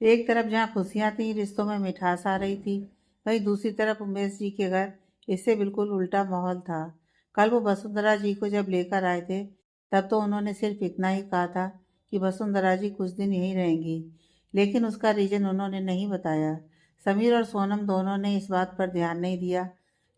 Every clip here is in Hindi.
एक तरफ जहाँ खुशियाँ थी, रिश्तों में मिठास आ रही थी, वहीं दूसरी तरफ उमेश जी के घर इससे बिल्कुल उल्टा माहौल था। कल वो वसुंधरा जी को जब लेकर आए थे, तब तो उन्होंने सिर्फ इतना ही कहा था कि वसुंधरा जी कुछ दिन यहीं रहेंगी, लेकिन उसका रीजन उन्होंने नहीं बताया। समीर और सोनम दोनों ने इस बात पर ध्यान नहीं दिया।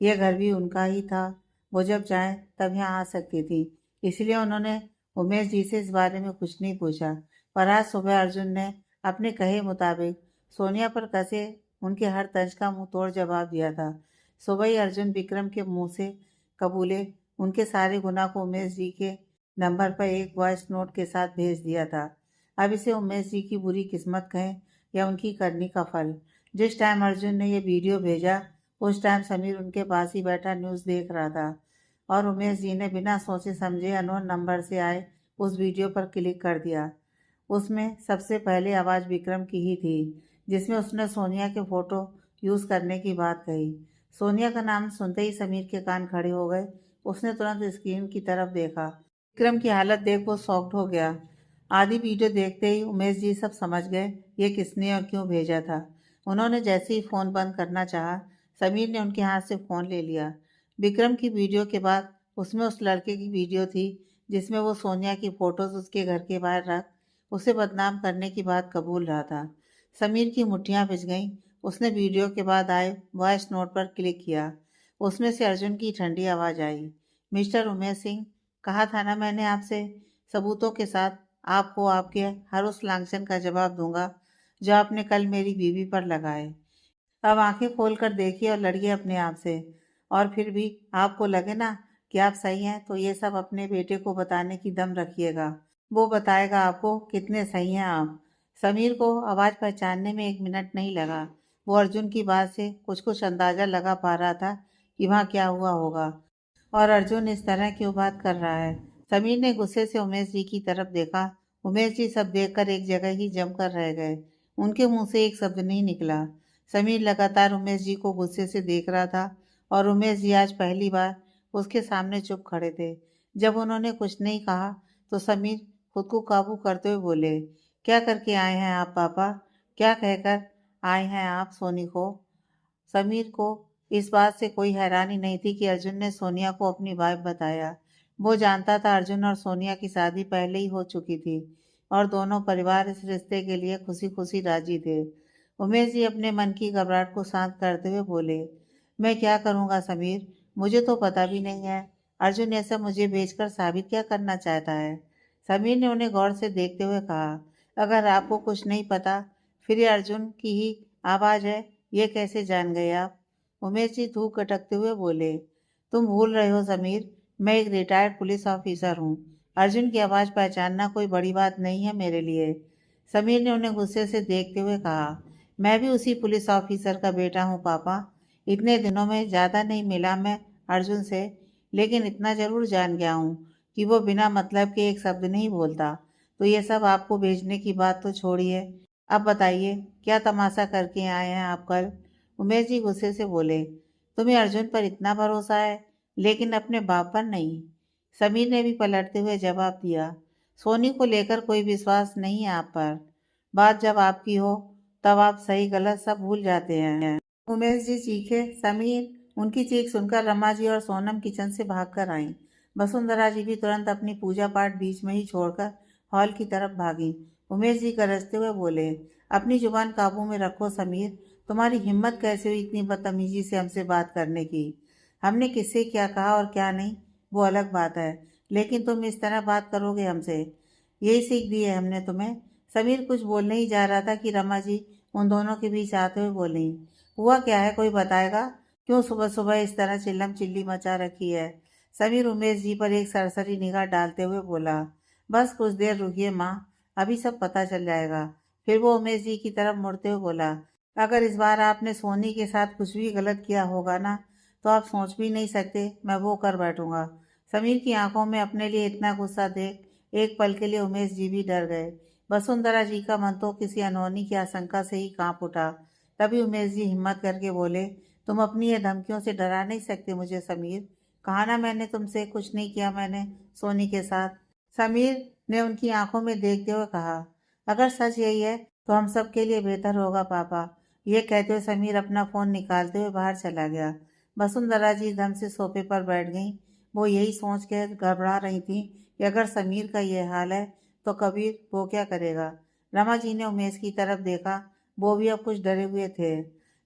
यह घर भी उनका ही था, वो जब चाहें तब यहाँ आ सकती थी। इसलिए उन्होंने उमेश जी से इस बारे में कुछ नहीं पूछा। पर आज सुबह अर्जुन ने अपने कहे मुताबिक सोनिया पर कसे उनके हर तंज का मुंह तोड़ जवाब दिया था। सुबह ही अर्जुन विक्रम के मुंह से कबूले उनके सारे गुनाह को उमेश जी के नंबर पर एक वॉइस नोट के साथ भेज दिया था। अब इसे उमेश जी की बुरी किस्मत कहें या उनकी करनी का फल। जिस टाइम अर्जुन ने ये वीडियो भेजा, उस टाइम समीर उनके पास ही बैठा न्यूज़ देख रहा था और उमेश जी ने बिना सोचे समझे अननोन नंबर से आए उस वीडियो पर क्लिक कर दिया। उसमें सबसे पहले आवाज़ विक्रम की ही थी, जिसमें उसने सोनिया के फ़ोटो यूज़ करने की बात कही। सोनिया का नाम सुनते ही समीर के कान खड़े हो गए। उसने तुरंत स्क्रीन की तरफ देखा। विक्रम की हालत देख वो शॉक्ड हो गया। आधी वीडियो देखते ही उमेश जी सब समझ गए ये किसने और क्यों भेजा था। उन्होंने जैसे ही फ़ोन बंद करना चाहा, समीर ने उनके हाथ से फ़ोन ले लिया। विक्रम की वीडियो के बाद उसमें उस लड़के की वीडियो थी, जिसमें वो सोनिया की फ़ोटोज़ उसके घर के बाहर रख उसे बदनाम करने की बात कबूल रहा था। समीर की मुट्ठियां भिज गईं। उसने वीडियो के बाद आए वॉइस नोट पर क्लिक किया। उसमें से अर्जुन की ठंडी आवाज़ आई। मिस्टर उमेश सिंह, कहा था ना मैंने आपसे, सबूतों के साथ आपको आपके हर उस लांछन का जवाब दूंगा जो आपने कल मेरी बीवी पर लगाए। अब आंखें खोल कर देखिए और लड़िए अपने आप से। और फिर भी आपको लगे ना कि आप सही हैं, तो ये सब अपने बेटे को बताने की दम रखिएगा। वो बताएगा आपको कितने सही हैं आप। समीर को आवाज़ पहचानने में 1 मिनट नहीं लगा। वो अर्जुन की बात से कुछ कुछ अंदाज़ा लगा पा रहा था कि वहाँ क्या हुआ होगा और अर्जुन इस तरह क्यों बात कर रहा है। समीर ने गुस्से से उमेश जी की तरफ देखा। उमेश जी सब देखकर एक जगह ही जमकर रह गए। उनके मुंह से एक शब्द नहीं निकला। समीर लगातार उमेश जी को गुस्से से देख रहा था और उमेश जी आज पहली बार उसके सामने चुप खड़े थे। जब उन्होंने कुछ नहीं कहा तो समीर खुद को काबू करते हुए बोले, क्या करके आए हैं आप पापा? क्या कहकर आए हैं आप सोनी को? समीर को इस बात से कोई हैरानी नहीं थी कि अर्जुन ने सोनिया को अपनी वाइफ बताया। वो जानता था अर्जुन और सोनिया की शादी पहले ही हो चुकी थी और दोनों परिवार इस रिश्ते के लिए खुशी खुशी राजी थे। उमेश जी अपने मन की घबराहट को शांत करते हुए बोले, मैं क्या करूँगा समीर, मुझे तो पता भी नहीं है अर्जुन ऐसा मुझे बेचकर साबित क्या करना चाहता है। समीर ने उन्हें गौर से देखते हुए कहा, अगर आपको कुछ नहीं पता, फिर ये अर्जुन की ही आवाज़ है, ये कैसे जान गए आप? उमेश जी धूप कटकते हुए बोले, तुम भूल रहे हो समीर, मैं एक रिटायर्ड पुलिस ऑफिसर हूँ। अर्जुन की आवाज़ पहचानना कोई बड़ी बात नहीं है मेरे लिए। समीर ने उन्हें गुस्से से देखते हुए कहा, मैं भी उसी पुलिस ऑफिसर का बेटा हूँ पापा। इतने दिनों में ज़्यादा नहीं मिला मैं अर्जुन से, लेकिन इतना ज़रूर जान गया हूँ कि वो बिना मतलब के एक शब्द नहीं बोलता। तो ये सब आपको भेजने की बात तो छोड़िए, अब बताइए क्या तमाशा करके आए हैं आप कल? उमेश जी गुस्से से बोले, तुम्हें अर्जुन पर इतना भरोसा है, लेकिन अपने बाप पर नहीं। समीर ने भी पलटते हुए जवाब दिया, सोनी को लेकर कोई विश्वास नहीं है आप पर। बात जब आपकी हो तब आप सही गलत सब भूल जाते हैं। उमेश जी चीखे। समीर, उनकी चीख सुनकर रमा जी और सोनम किचन से भागकर आईं। वसुंधरा जी भी तुरंत अपनी पूजा पाठ बीच में ही छोड़कर हॉल की तरफ भागी। उमेश जी गरजते हुए बोले, अपनी जुबान काबू में रखो समीर, तुम्हारी हिम्मत कैसे हुई इतनी बदतमीजी से हमसे बात करने की? हमने किससे क्या कहा और क्या नहीं, वो अलग बात है, लेकिन तुम इस तरह बात करोगे हमसे? यही सीख दी है हमने तुम्हें। समीर कुछ बोलने ही जा रहा था कि रमा जी उन दोनों के बीच आते हुए बोली, हुआ क्या है, कोई बताएगा? क्यों सुबह सुबह इस तरह चिल्लम चिल्ली मचा रखी है? समीर उमेश जी पर एक सरसरी निगाह डालते हुए बोला, बस कुछ देर रुकिए माँ, अभी सब पता चल जाएगा। फिर वो उमेश जी की तरफ मुड़ते हुए बोला, अगर इस बार आपने सोनी के साथ कुछ भी गलत किया होगा ना, तो आप सोच भी नहीं सकते मैं वो कर बैठूंगा। समीर की आंखों में अपने लिए इतना गुस्सा देख एक पल के लिए उमेश जी भी डर गए। वसुंधरा जी का मन तो किसी अनहोनी की आशंका से ही कांप उठा। तभी उमेश जी हिम्मत करके बोले, तुम अपनी ये धमकियों से डरा नहीं सकते मुझे समीर। कहा ना मैंने तुमसे कुछ नहीं किया मैंने सोनी के साथ। समीर ने उनकी आंखों में देखते हुए कहा, अगर सच यही है तो हम सब के लिए बेहतर होगा पापा। ये कहते हुए समीर अपना फ़ोन निकालते हुए बाहर चला गया। वसुंधरा जी धम से सोफे पर बैठ गईं। वो यही सोच कर घबरा रही थीं कि अगर समीर का ये हाल है तो कबीर वो क्या करेगा। रमा जी ने उमेश की तरफ देखा। वो भी अब कुछ डरे हुए थे।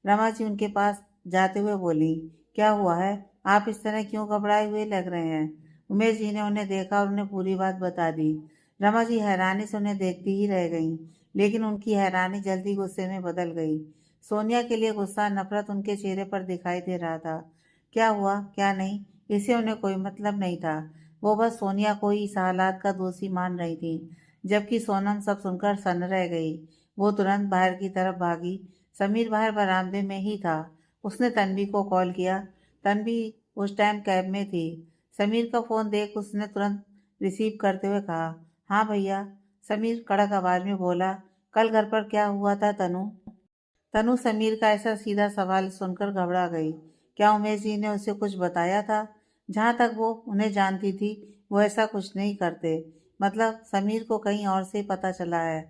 रमा जी उनके पास जाते हुए बोली, क्या हुआ है? आप इस तरह क्यों घबराए हुए लग रहे हैं? उमेश जी ने उन्हें देखा और उन्हें पूरी बात बता दी। रमा जी हैरानी से उन्हें देखती ही रह गईं, लेकिन उनकी हैरानी जल्दी गुस्से में बदल गई। सोनिया के लिए गुस्सा, नफरत उनके चेहरे पर दिखाई दे रहा था। क्या हुआ, क्या नहीं, इससे उन्हें कोई मतलब नहीं था। वो बस सोनिया को ही इस हालात का दोषी मान रही थी। जबकि सोनम सब सुनकर सन्न रह गई। वो तुरंत बाहर की तरफ भागी। समीर बाहर बरामदे में ही था। उसने तन्वी को कॉल किया। तन्वी उस टाइम कैब में थी। समीर का फ़ोन देख उसने तुरंत रिसीव करते हुए कहा, हाँ भैया। समीर कड़क आवाज में बोला, कल घर पर क्या हुआ था तनु? तनु समीर का ऐसा सीधा सवाल सुनकर घबरा गई। क्या उमेश जी ने उसे कुछ बताया था? जहाँ तक वो उन्हें जानती थी, वो ऐसा कुछ नहीं करते। मतलब समीर को कहीं और से पता चला है।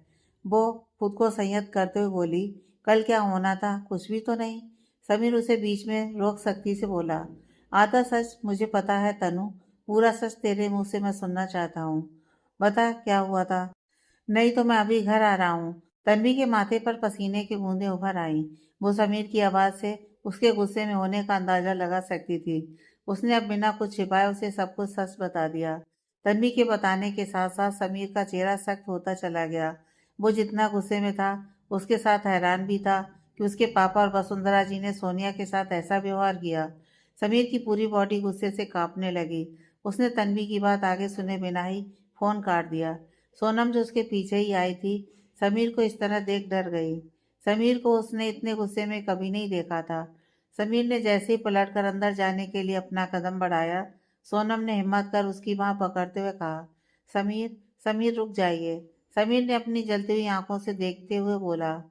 वो खुद को संयत करते हुए बोली, कल क्या होना था? कुछ भी तो नहीं। समीर उसे बीच में रोक सख्ती से बोला, आधा सच मुझे पता है तनु। पूरा सच तेरे मुंह से मैं सुनना चाहता हूँ। बता क्या हुआ था? नहीं तो मैं अभी घर आ रहा हूँ। तन्वी के माथे पर पसीने की बूंदें उभर आईं। वो समीर की आवाज़ से उसके गुस्से में होने का अंदाजा लगा सकती थी। उसने अब बिना कुछ छिपाए उसे सब कुछ सच बता दिया। तन्वी के बताने के साथ साथ समीर का चेहरा सख्त होता चला गया। वो जितना गुस्से में था, उसके साथ हैरान भी था कि उसके पापा और वसुंधरा जी ने सोनिया के साथ ऐसा व्यवहार किया। समीर की पूरी बॉडी गुस्से से कांपने लगी। उसने तन्वी की बात आगे सुने बिना ही फ़ोन काट दिया। सोनम जो उसके पीछे ही आई थी, समीर को इस तरह देख डर गई। समीर को उसने इतने गुस्से में कभी नहीं देखा था। समीर ने जैसे ही पलटकर अंदर जाने के लिए अपना कदम बढ़ाया, सोनम ने हिम्मत कर उसकी बांह पकड़ते हुए कहा, समीर, समीर रुक जाइए। समीर ने अपनी जलती हुई आंखों से देखते हुए बोला,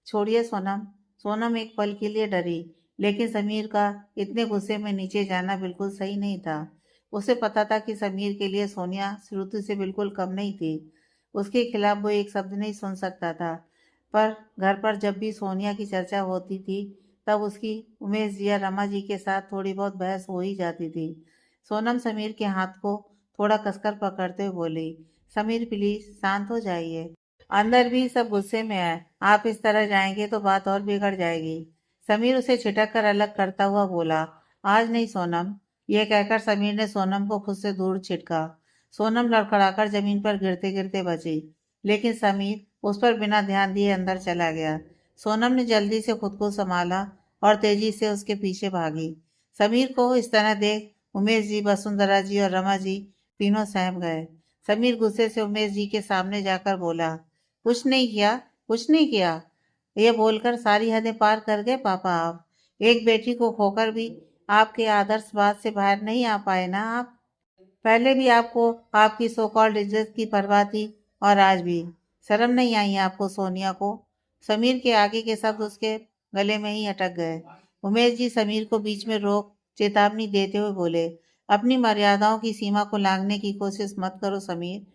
छोड़िए सोनम। सोनम एक पल के लिए डरी, लेकिन समीर का इतने गुस्से में नीचे जाना बिल्कुल सही नहीं था। उसे पता था कि समीर के लिए सोनिया श्रुति से बिल्कुल कम नहीं थी। उसके खिलाफ वो एक शब्द नहीं सुन सकता था। पर घर पर जब भी सोनिया की चर्चा होती थी, तब उसकी उमेश जी या रमा जी के साथ थोड़ी बहुत बहस हो ही जाती थी। सोनम समीर के हाथ को थोड़ा कसकर पकड़ते हुए बोली, समीर प्लीज शांत हो जाइए। अंदर भी सब गुस्से में है। आप इस तरह जाएंगे तो बात और बिगड़ जाएगी। समीर उसे छिटक कर अलग करता हुआ बोला, आज नहीं सोनम। यह कहकर समीर ने सोनम को खुद से दूर छिटका। सोनम लड़खड़ाकर जमीन पर गिरते गिरते बची, लेकिन समीर उस पर बिना ध्यान दिए अंदर चला गया। सोनम ने जल्दी से खुद को संभाला और तेजी से उसके पीछे भागी। समीर को इस तरह देख उमेश जी, वसुंधरा जी और रमा जी तीनों सहम गए। समीर गुस्से से उमेश जी के सामने जाकर बोला, कुछ नहीं किया, कुछ नहीं किया। ये बोलकर सारी हदें पार कर गए पापा आप। एक बेटी को खोकर भी आपके आदर्श बात से बाहर नहीं आ पाए ना आप। पहले भी आपको आपकी सो कॉल्ड इज्जत की परवाह थी और आज भी। शर्म नहीं आई आपको सोनिया को? समीर के आगे के शब्द उसके गले में ही अटक गए। उमेश जी समीर को बीच में रोक चेतावनी देते हुए बोले, अपनी मर्यादाओं की सीमा को लांघने की कोशिश मत करो समीर।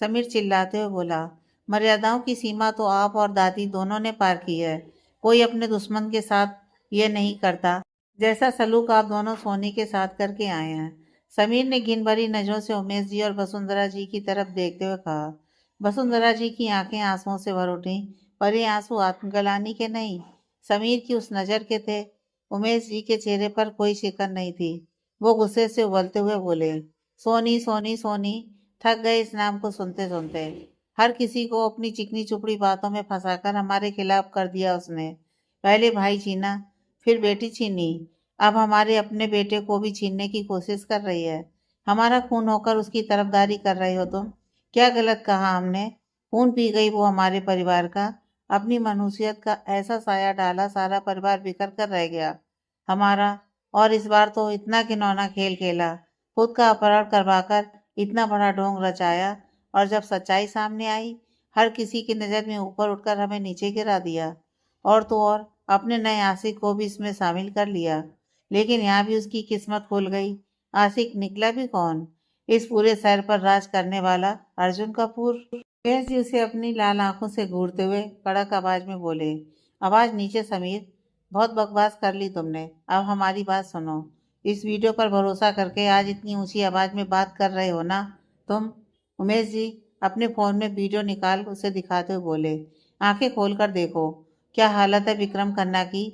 समीर चिल्लाते हुए बोला, मर्यादाओं की सीमा तो आप और दादी दोनों ने पार की है। कोई अपने दुश्मन के साथ ये नहीं करता जैसा सलूक आप दोनों सोनी के साथ करके आए हैं। समीर ने घिन भरी नजरों से उमेश जी और वसुंधरा जी की तरफ देखते हुए कहा। वसुंधरा जी की आंखें आंसुओं से भर उठी, पर ये आंसू आत्मग्लानि के नहीं, समीर की उस नजर के थे। उमेश जी के चेहरे पर कोई शिकन नहीं थी। वो गुस्से से उबलते हुए बोले, सोनी सोनी सोनी, थक गए इस नाम को सुनते सुनते। हर किसी को अपनी चिकनी चुपड़ी बातों में फंसाकर हमारे खिलाफ कर दिया उसने। पहले भाई छीना, फिर बेटी छीनी, अब हमारे अपने बेटे को भी छीनने की कोशिश कर रही है। हमारा खून होकर उसकी तरफदारी कर रहे हो तुम। क्या गलत कहा हमने? खून पी गई वो हमारे परिवार का। अपनी मनुष्यत का ऐसा साया डाला, सारा परिवार बिखर कर रह गया हमारा। और इस बार तो इतना घिनौना खेल खेला, खुद का अपहरण करवाकर इतना बड़ा ढोंग रचाया, और जब सच्चाई सामने आई, हर किसी की नज़र में ऊपर उठकर हमें नीचे गिरा दिया। और तो और अपने नए आशिक को भी इसमें शामिल कर लिया। लेकिन यहाँ भी उसकी किस्मत खुल गई। आशिक निकला भी कौन? इस पूरे शहर पर राज करने वाला अर्जुन कपूर। उमेश जी उसे अपनी लाल आंखों से घूरते हुए कड़क आवाज में बोले। आवाज नीचे समीर, बहुत बकवास कर ली तुमने, अब हमारी बात सुनो। इस वीडियो पर भरोसा करके आज इतनी ऊंची आवाज में बात कर रहे हो ना तुम? उमेश जी अपने फोन में वीडियो निकाल उसे दिखाते हुए बोले। आंखें खोल कर देखो, क्या हालत है विक्रम खन्ना की।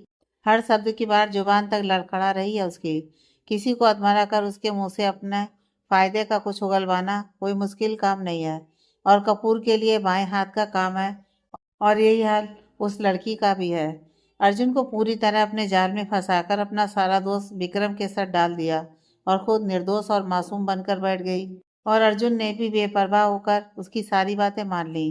हर शब्द की बार जुबान तक लड़खड़ा रही है उसकी। किसी को अधमरा कर उसके मुंह से अपने फायदे का कुछ उगलवाना कोई मुश्किल काम नहीं है, और कपूर के लिए बाएं हाथ का काम है। और यही हाल उस लड़की का भी है। अर्जुन को पूरी तरह अपने जाल में फंसाकर अपना सारा दोष विक्रम के सर डाल दिया और खुद निर्दोष और मासूम बनकर बैठ गई। और अर्जुन ने भी बेपरवाह होकर उसकी सारी बातें मान ली।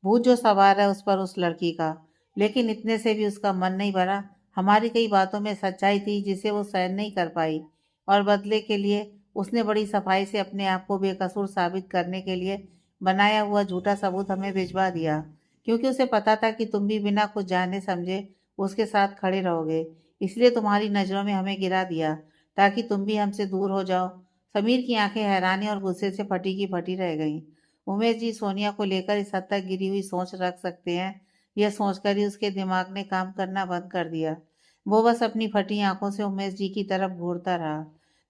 भूत जो सवार है उस पर उस लड़की का, लेकिन इतने से भी उसका मन नहीं भरा। हमारी कई बातों में सच्चाई थी जिसे वो सहन नहीं कर पाई, और बदले के लिए उसने बड़ी सफाई से अपने आप को बेकसूर साबित करने के लिए बनाया हुआ झूठा सबूत हमें भिजवा दिया, क्योंकि उसे पता था कि तुम भी बिना कुछ जाने समझे उसके साथ खड़े रहोगे। इसलिए तुम्हारी नज़रों में हमें गिरा दिया ताकि तुम भी हमसे दूर हो जाओ। समीर की आंखें हैरानी और गुस्से से फटी की फटी रह गईं। उमेश जी सोनिया को लेकर इस हद तक गिरी हुई सोच रख सकते हैं, यह सोचकर ही उसके दिमाग ने काम करना बंद कर दिया। वो बस अपनी फटी आंखों से उमेश जी की तरफ घूरता रहा।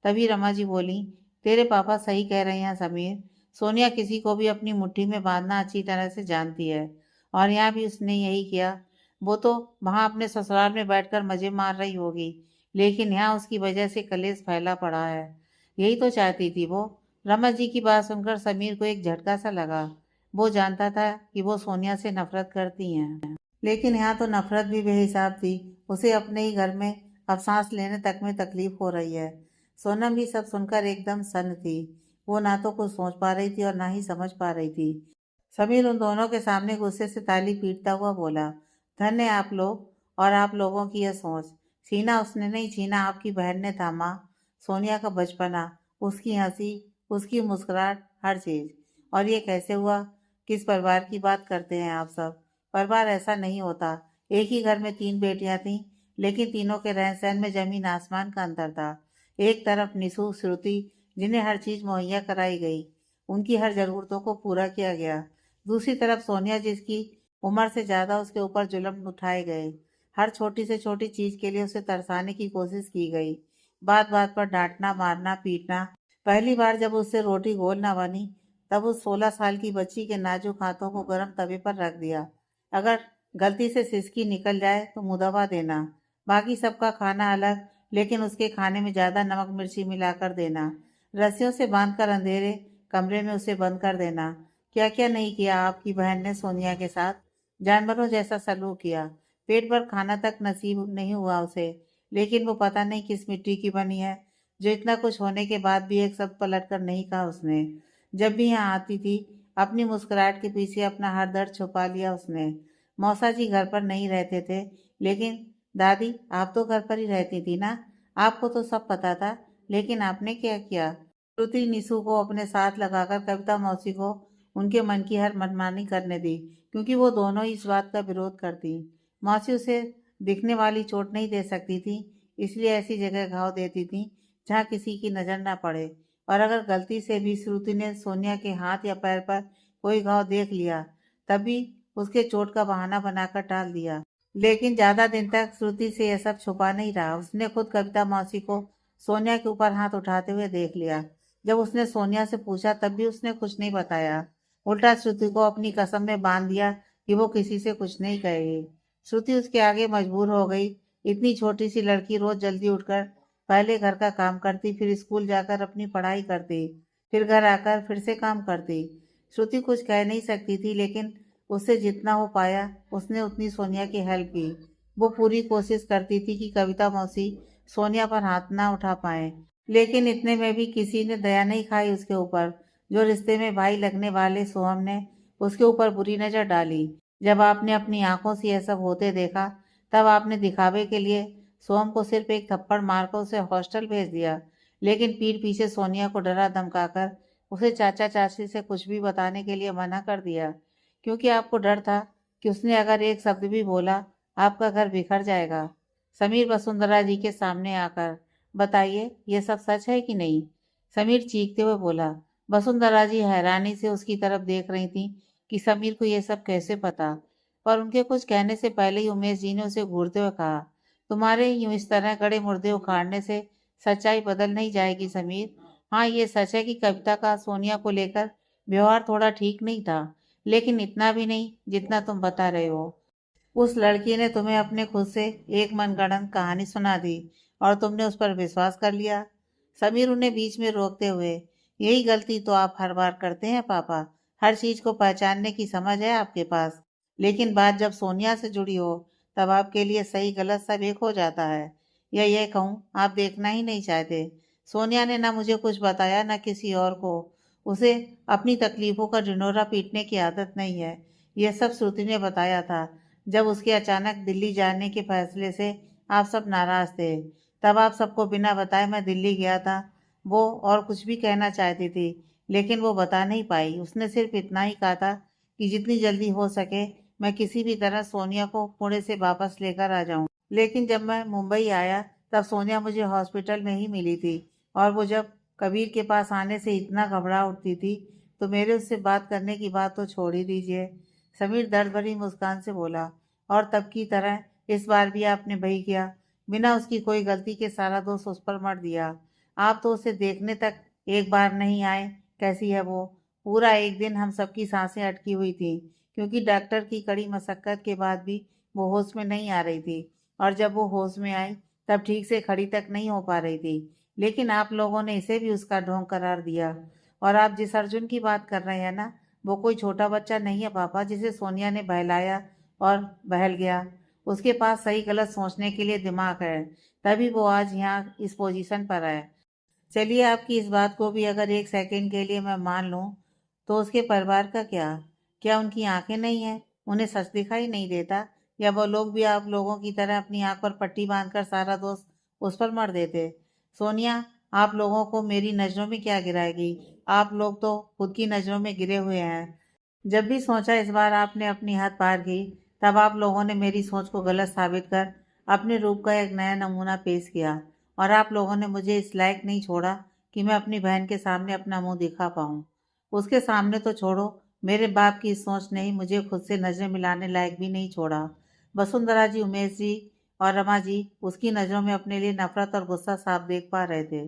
तभी रमा जी बोली, तेरे पापा सही कह रहे हैं समीर। सोनिया किसी को भी अपनी मुट्ठी में बांधना अच्छी तरह से जानती है, और यहाँ भी उसने यही किया। वो तो वहाँ अपने ससुराल में बैठकर मजे मार रही होगी, लेकिन यहाँ उसकी वजह से कलेश फैला पड़ा है। यही तो चाहती थी वो। रमा जी की बात सुनकर समीर को एक झटका सा लगा। वो जानता था कि वो सोनिया से नफरत करती हैं, लेकिन यहाँ तो नफरत भी बेहिसाब थी। उसे अपने ही घर में अब सांस लेने तक में तकलीफ हो रही है। सोनम भी सब सुनकर एकदम सन्न थी। वो ना तो कुछ सोच पा रही थी और ना ही समझ पा रही थी। समीर उन दोनों के सामने गुस्से से ताली पीटता हुआ बोला, धन्य आप लोग और आप लोगों की यह सोच। सीना उसने नहीं छीना, आपकी बहन ने थामा। सोनिया का बचपना, उसकी हंसी, उसकी मुस्कुराहट, हर चीज। और ये कैसे हुआ? किस परिवार की बात करते हैं आप सब? परिवार ऐसा नहीं होता। एक ही घर में तीन बेटियां थीं, लेकिन तीनों के रहन सहन में जमीन आसमान का अंतर था। एक तरफ निशु, श्रुति, जिन्हें हर चीज मुहैया कराई गई, उनकी हर जरूरतों को पूरा किया गया। दूसरी तरफ सोनिया, जिसकी उम्र से ज्यादा उसके ऊपर जुल्म उठाए गए। हर छोटी से छोटी चीज के लिए उसे तरसाने की कोशिश की गई। बात बात पर डांटना, मारना, पीटना। पहली बार जब उससे रोटी गोल ना बनी, तब उस 16 साल की बच्ची के नाजुक हाथों को गर्म तवे पर रख दिया। अगर गलती से सिसकी निकल जाए तो मुंह दबा देना। बाकी सबका खाना अलग, लेकिन उसके खाने में ज्यादा नमक मिर्ची मिलाकर देना। रस्सियों से बांधकर अंधेरे कमरे में उसे बंद कर देना। क्या क्या नहीं किया आपकी बहन ने सोनिया के साथ। जानवरों जैसा सलूक किया। पेट भर खाना तक नसीब नहीं हुआ उसे, लेकिन वो पता नहीं किस मिट्टी की बनी है, जो इतना कुछ होने के बाद भी एक शब्द पलट कर नहीं कहा उसने। जब भी यहाँ आती थी, अपनी मुस्कुराहट के पीछे अपना हर दर्द छुपा लिया उसने। मौसा जी घर पर नहीं रहते थे, लेकिन दादी आप तो घर पर ही रहती थी ना, आपको तो सब पता था, लेकिन आपने क्या किया? श्रुति निशु को अपने साथ लगाकर कविता मौसी को उनके मन की हर मनमानी करने दी, क्योंकि वो दोनों ही इस बात का विरोध करती। मौसी उसे दिखने वाली चोट नहीं दे सकती थी, इसलिए ऐसी जगह घाव देती थी जहाँ किसी की नजर न पड़े। और अगर गलती से भी श्रुति ने सोनिया के हाथ या पैर पर कोई घाव देख लिया, तभी उसके चोट का बहाना बनाकर टाल दिया। लेकिन ज्यादा दिन तक श्रुति से यह सब छुपा नहीं रहा। उसने खुद कविता मौसी को सोनिया के ऊपर हाथ उठाते हुए देख लिया। जब उसने सोनिया से पूछा तब भी उसने कुछ नहीं बताया। उल्टा श्रुति को अपनी कसम में बांध दिया कि वो किसी से कुछ नहीं कहेगी। श्रुति उसके आगे मजबूर हो गई। इतनी छोटी सी लड़की रोज जल्दी उठकर पहले घर का काम करती, फिर स्कूल जाकर अपनी पढ़ाई करती, फिर घर आकर फिर से काम करती। श्रुति कुछ कह नहीं सकती थी, लेकिन उससे जितना हो पाया उसने उतनी सोनिया की हेल्प की। वो पूरी कोशिश करती थी कि कविता मौसी सोनिया पर हाथ ना उठा पाए, लेकिन इतने में भी किसी ने दया नहीं खाई उसके ऊपर। जो रिश्ते में भाई लगने वाले सोहम ने उसके ऊपर बुरी नजर डाली। जब आपने अपनी आंखों से यह सब होते देखा, तब आपने दिखावे के लिए सोहम को सिर्फ एक थप्पड़ मारकर उसे हॉस्टल भेज दिया, लेकिन पीठ पीछे सोनिया को डरा धमकाकर उसे चाचा चाची से कुछ भी बताने के लिए मना कर दिया, क्योंकि आपको डर था कि उसने अगर एक शब्द भी बोला, आपका घर बिखर जाएगा। समीर वसुंधरा जी के सामने आकर, बताइए ये सब सच है कि नहीं? समीर चीखते हुए बोला। वसुंधरा जी हैरानी से उसकी तरफ देख रही थी कि समीर को ये सब कैसे पता, पर उनके कुछ कहने से पहले ही उमेश जी ने उसे घूरते हुए कहा, तुम्हारे यूं इस तरह गड़े मुर्दे उखाड़ने से सच्चाई बदल नहीं जाएगी समीर। हाँ, ये सच है कि कविता का सोनिया को लेकर व्यवहार थोड़ा ठीक नहीं था, लेकिन इतना भी नहीं जितना तुम बता रहे हो। उस लड़की ने तुम्हें अपने खुद से एक मनगढ़ंत कहानी सुना दी और तुमने उस पर विश्वास कर लिया। समीर उन्हें बीच में रोकते हुए, यही गलती तो आप हर बार करते हैं पापा। हर चीज को पहचानने की समझ है आपके पास, लेकिन बात जब सोनिया से जुड़ी हो तब आपके लिए सही गलत सब एक हो जाता है। या ये कहूँ, आप देखना ही नहीं चाहते। सोनिया ने ना मुझे कुछ बताया ना किसी और को। उसे अपनी तकलीफों का ढिंढोरा पीटने की आदत नहीं है। यह सब श्रुति ने बताया था। जब उसके अचानक दिल्ली जाने के फैसले से आप सब नाराज थे, तब आप सबको बिना बताए मैं दिल्ली गया था। वो और कुछ भी कहना चाहती थी, लेकिन वो बता नहीं पाई। उसने सिर्फ इतना ही कहा था कि जितनी जल्दी हो सके मैं किसी भी तरह सोनिया को पुणे से वापस लेकर आ जाऊं। लेकिन जब मैं मुंबई आया तब सोनिया मुझे हॉस्पिटल में ही मिली थी, और वो जब कबीर के पास आने से इतना घबरा उठती थी तो मेरे उससे बात करने की बात तो छोड़ ही दीजिए। समीर दर्द भरी मुस्कान से बोला, और तब की तरह इस बार भी आपने वही किया। बिना उसकी कोई गलती के सारा दोष उस पर मर दिया। आप तो उसे देखने तक एक बार नहीं आए। कैसी है वो? पूरा एक दिन हम सबकी सांसें अटकी हुई थी, क्योंकि डॉक्टर की कड़ी मशक्कत के बाद भी वो होश में नहीं आ रही थी। और जब वो होश में आई तब ठीक से खड़ी तक नहीं हो पा रही थी। लेकिन आप लोगों ने इसे भी उसका ढोंग करार दिया। और आप जिस अर्जुन की बात कर रहे हैं ना, वो कोई छोटा बच्चा नहीं है पापा, जिसे सोनिया ने बहलाया और बहल गया। उसके पास सही गलत सोचने के लिए दिमाग है, तभी वो आज यहाँ इस पोजीशन पर है। चलिए, आपकी इस बात को भी अगर एक सेकंड के लिए मैं मान लूं, तो उसके परिवार का क्या? क्या उनकी आंखें नहीं हैं? उन्हें सच दिखाई नहीं देता? या वो लोग भी आप लोगों की तरह अपनी आंख पर पट्टी बांधकर सारा दोष उस पर मर देते? सोनिया, आप लोगों को मेरी नजरों में क्या गिराएगी? आप लोग तो खुद की नजरों में गिरे हुए हैं। जब भी सोचा इस बार आपने अपनी हद पार की, तब आप लोगों ने मेरी सोच को गलत साबित कर अपने रूप का एक नया नमूना पेश किया। और आप लोगों ने मुझे इस लायक नहीं छोड़ा कि मैं अपनी बहन के सामने अपना मुंह दिखा पाऊँ। उसके सामने तो छोड़ो, मेरे बाप की इस सोच ने ही मुझे खुद से नजरें मिलाने लायक भी नहीं छोड़ा। वसुंधरा जी, उमेश जी और रमा जी उसकी नज़रों में अपने लिए नफरत और गुस्सा साफ देख पा रहे थे।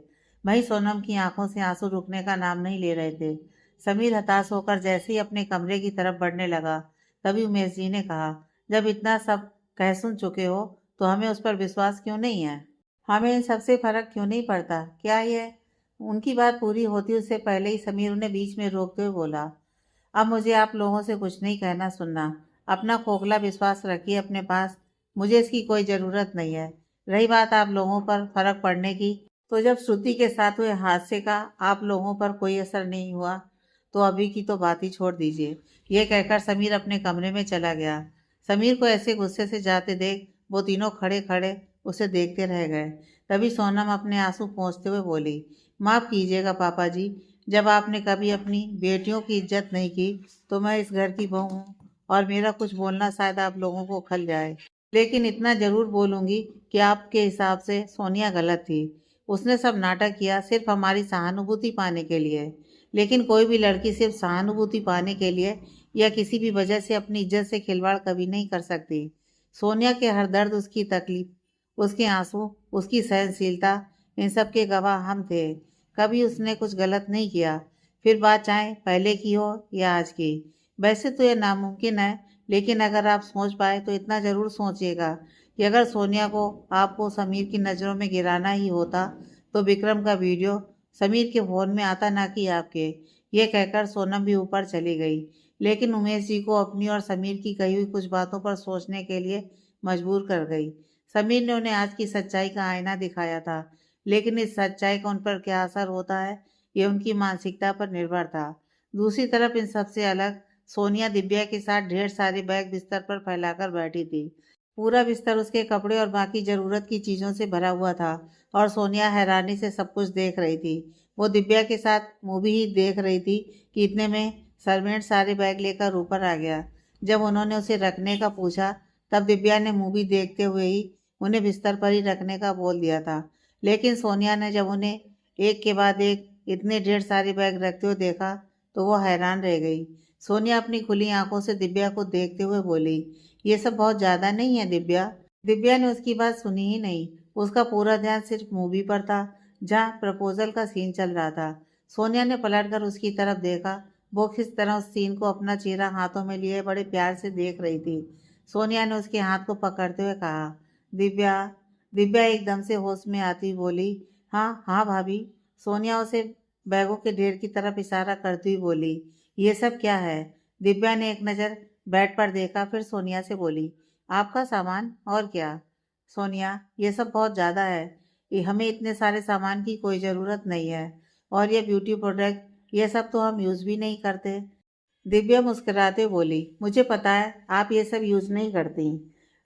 वहीं सोनम की आंखों से आंसू रुकने का नाम नहीं ले रहे थे। समीर हताश होकर जैसे ही अपने कमरे की तरफ बढ़ने लगा, तभी उमेश जी ने कहा, जब इतना सब कह सुन चुके हो तो हमें उस पर विश्वास क्यों नहीं है? हमें इन सबसे फर्क क्यों नहीं पड़ता? क्या ये? उनकी बात पूरी होती उससे पहले ही समीर उन्हें बीच में रोकते हुए बोला, अब मुझे आप लोगों से कुछ नहीं कहना सुनना। अपना खोखला विश्वास रखिए अपने पास। मुझे इसकी कोई ज़रूरत नहीं है। रही बात आप लोगों पर फर्क पड़ने की, तो जब श्रुति के साथ हुए हादसे का आप लोगों पर कोई असर नहीं हुआ, तो अभी की तो बात ही छोड़ दीजिए। ये कहकर समीर अपने कमरे में चला गया। समीर को ऐसे गुस्से से जाते देख वो तीनों खड़े खड़े उसे देखते रह गए। तभी सोनम अपने आंसू पोंछते हुए बोली, माफ़ कीजिएगा पापा जी। जब आपने कभी अपनी बेटियों की इज्जत नहीं की, तो मैं इस घर की बहू हूँ और मेरा कुछ बोलना शायद आप लोगों को खल जाए, लेकिन इतना जरूर बोलूंगी कि आपके हिसाब से सोनिया गलत थी। उसने सब नाटक किया सिर्फ हमारी सहानुभूति पाने के लिए। लेकिन कोई भी लड़की सिर्फ सहानुभूति पाने के लिए या किसी भी वजह से अपनी इज्जत से खिलवाड़ कभी नहीं कर सकती। सोनिया के हर दर्द, उसकी तकलीफ, उसके आंसू, उसकी सहनशीलता, इन सब के गवाह हम थे। कभी उसने कुछ गलत नहीं किया, फिर बात चाहे पहले की हो या आज की। वैसे तो यह नामुमकिन है, लेकिन अगर आप सोच पाए तो इतना ज़रूर सोचिएगा कि अगर सोनिया को आपको समीर की नज़रों में गिराना ही होता, तो विक्रम का वीडियो समीर के फ़ोन में आता, ना कि आपके। ये कहकर सोनम भी ऊपर चली गई, लेकिन उमेश जी को अपनी और समीर की कही हुई कुछ बातों पर सोचने के लिए मजबूर कर गई। समीर ने उन्हें आज की सच्चाई का आईना दिखाया था, लेकिन इस सच्चाई का उन पर क्या असर होता है, ये उनकी मानसिकता पर निर्भर था। दूसरी तरफ इन सबसे अलग सोनिया दिव्या के साथ ढेर सारे बैग बिस्तर पर फैलाकर बैठी थी। पूरा बिस्तर उसके कपड़े और बाकी जरूरत की चीजों से भरा हुआ था, और सोनिया हैरानी से सब कुछ देख रही थी। वो दिव्या के साथ मूवी ही देख रही थी कि इतने में सर्वेंट सारे बैग लेकर ऊपर आ गया। जब उन्होंने उसे रखने का पूछा, तब दिव्या ने मूवी देखते हुए ही उन्हें बिस्तर पर ही रखने का बोल दिया था। लेकिन सोनिया ने जब उन्हें एक के बाद एक इतने ढेर सारे बैग रखते हुए देखा, तो वो हैरान रह गई। सोनिया अपनी खुली आंखों से दिव्या को देखते हुए बोली, ये सब बहुत ज्यादा नहीं है दिव्या। दिव्या ने उसकी बात सुनी ही नहीं। उसका पूरा ध्यान सिर्फ मूवी पर था, जहाँ प्रपोजल का सीन चल रहा था। सोनिया ने पलटकर उसकी तरफ देखा। वो किस तरह उस सीन को अपना चेहरा हाथों में लिए बड़े प्यार से देख रही थी। सोनिया ने उसके हाथ को पकड़ते हुए कहा, दिव्या। दिव्या एकदम से होश में आती बोली, हाँ हाँ भाभी। सोनिया उसे बैगों के ढेर की तरफ इशारा करती हुई बोली, ये सब क्या है। दिव्या ने एक नज़र बेड पर देखा, फिर सोनिया से बोली, आपका सामान और क्या। सोनिया, ये सब बहुत ज़्यादा है। ये हमें इतने सारे सामान की कोई ज़रूरत नहीं है। और ये ब्यूटी प्रोडक्ट, ये सब तो हम यूज़ भी नहीं करते। दिव्या मुस्कुराते बोली, मुझे पता है आप ये सब यूज़ नहीं करती,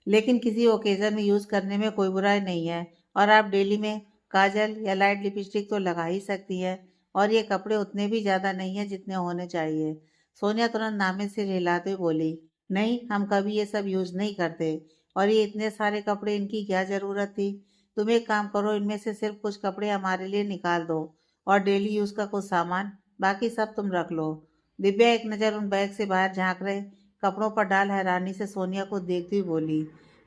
लेकिन किसी ओकेज़न में यूज़ करने में कोई बुराई नहीं है। और आप डेली में काजल या लाइट लिपस्टिक तो लगा ही सकती है। और ये कपड़े उतने भी ज़्यादा नहीं हैं जितने होने चाहिए। सोनिया तुरंत नामे से हिलाते हुए बोली, नहीं, हम कभी ये सब यूज़ नहीं करते। और ये इतने सारे कपड़े, इनकी क्या ज़रूरत थी। तुम एक काम करो, इनमें से सिर्फ कुछ कपड़े हमारे लिए निकाल दो और डेली यूज़ का कुछ सामान, बाकी सब तुम रख लो। दिव्या एक नज़र उन बैग से बाहर झांक रहे कपड़ों पर डाल हैरानी से सोनिया को देखती हुई बोली,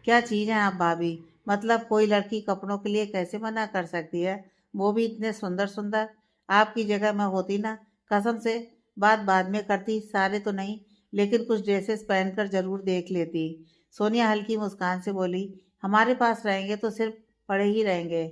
क्या चीज़ है आप भाभी। मतलब कोई लड़की कपड़ों के लिए कैसे मना कर सकती है, वो भी इतने सुंदर सुंदर। आपकी जगह मैं होती ना, कसम से, बात बाद में करती, सारे तो नहीं, लेकिन कुछ ड्रेसेस पहनकर जरूर देख लेती। सोनिया हल्की मुस्कान से बोली, हमारे पास रहेंगे तो सिर्फ पड़े ही रहेंगे,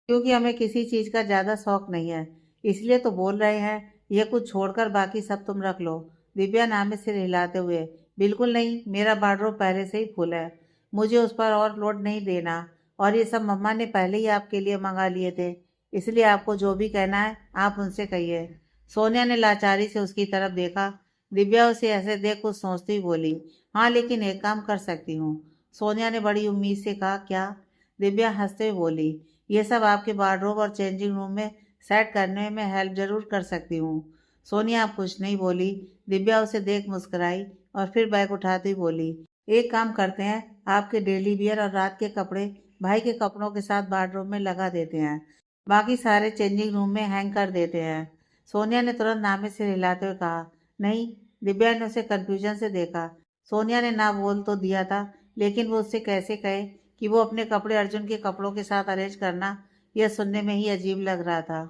क्योंकि हमें किसी चीज़ का ज़्यादा शौक नहीं है। इसलिए तो बोल रहे हैं, ये कुछ छोड़कर बाकी सब तुम रख लो। दिव्या नामे सिर हिलाते हुए, बिल्कुल नहीं, मेरा वार्डरोब पहले से ही फुल है, मुझे उस पर और लोड नहीं देना। और ये सब मम्मा ने पहले ही आपके लिए मंगा लिए थे, इसलिए आपको जो भी कहना है आप उनसे कहिए। सोनिया ने लाचारी से उसकी तरफ देखा। दिव्या उसे ऐसे देख कुछ सोचती हुई बोली, हाँ लेकिन एक काम कर सकती हूँ। सोनिया ने बड़ी उम्मीद से कहा, क्या। दिव्या हंसते हुए बोली, ये सब आपके वार्डरोब और चेंजिंग रूम में सेट करने में हेल्प जरूर कर सकती हूँ। सोनिया अब कुछ नहीं बोली। दिव्या उसे देख मुस्कुराई और फिर बैग उठाती बोली, एक काम करते हैं, आपके डेली वियर और रात के कपड़े भाई के कपड़ों के साथ वार्डरोब में लगा देते हैं, बाकी सारे चेंजिंग रूम में हैंग कर देते हैं। सोनिया ने तुरंत नामे से हिलाते हुए कहा, नहीं। दिव्या ने उसे कंफ्यूजन से देखा। सोनिया ने ना बोल तो दिया था, लेकिन वो उससे कैसे कहे कि वो अपने कपड़े अर्जुन के कपड़ों के साथ अरेंज करना, यह सुनने में ही अजीब लग रहा था।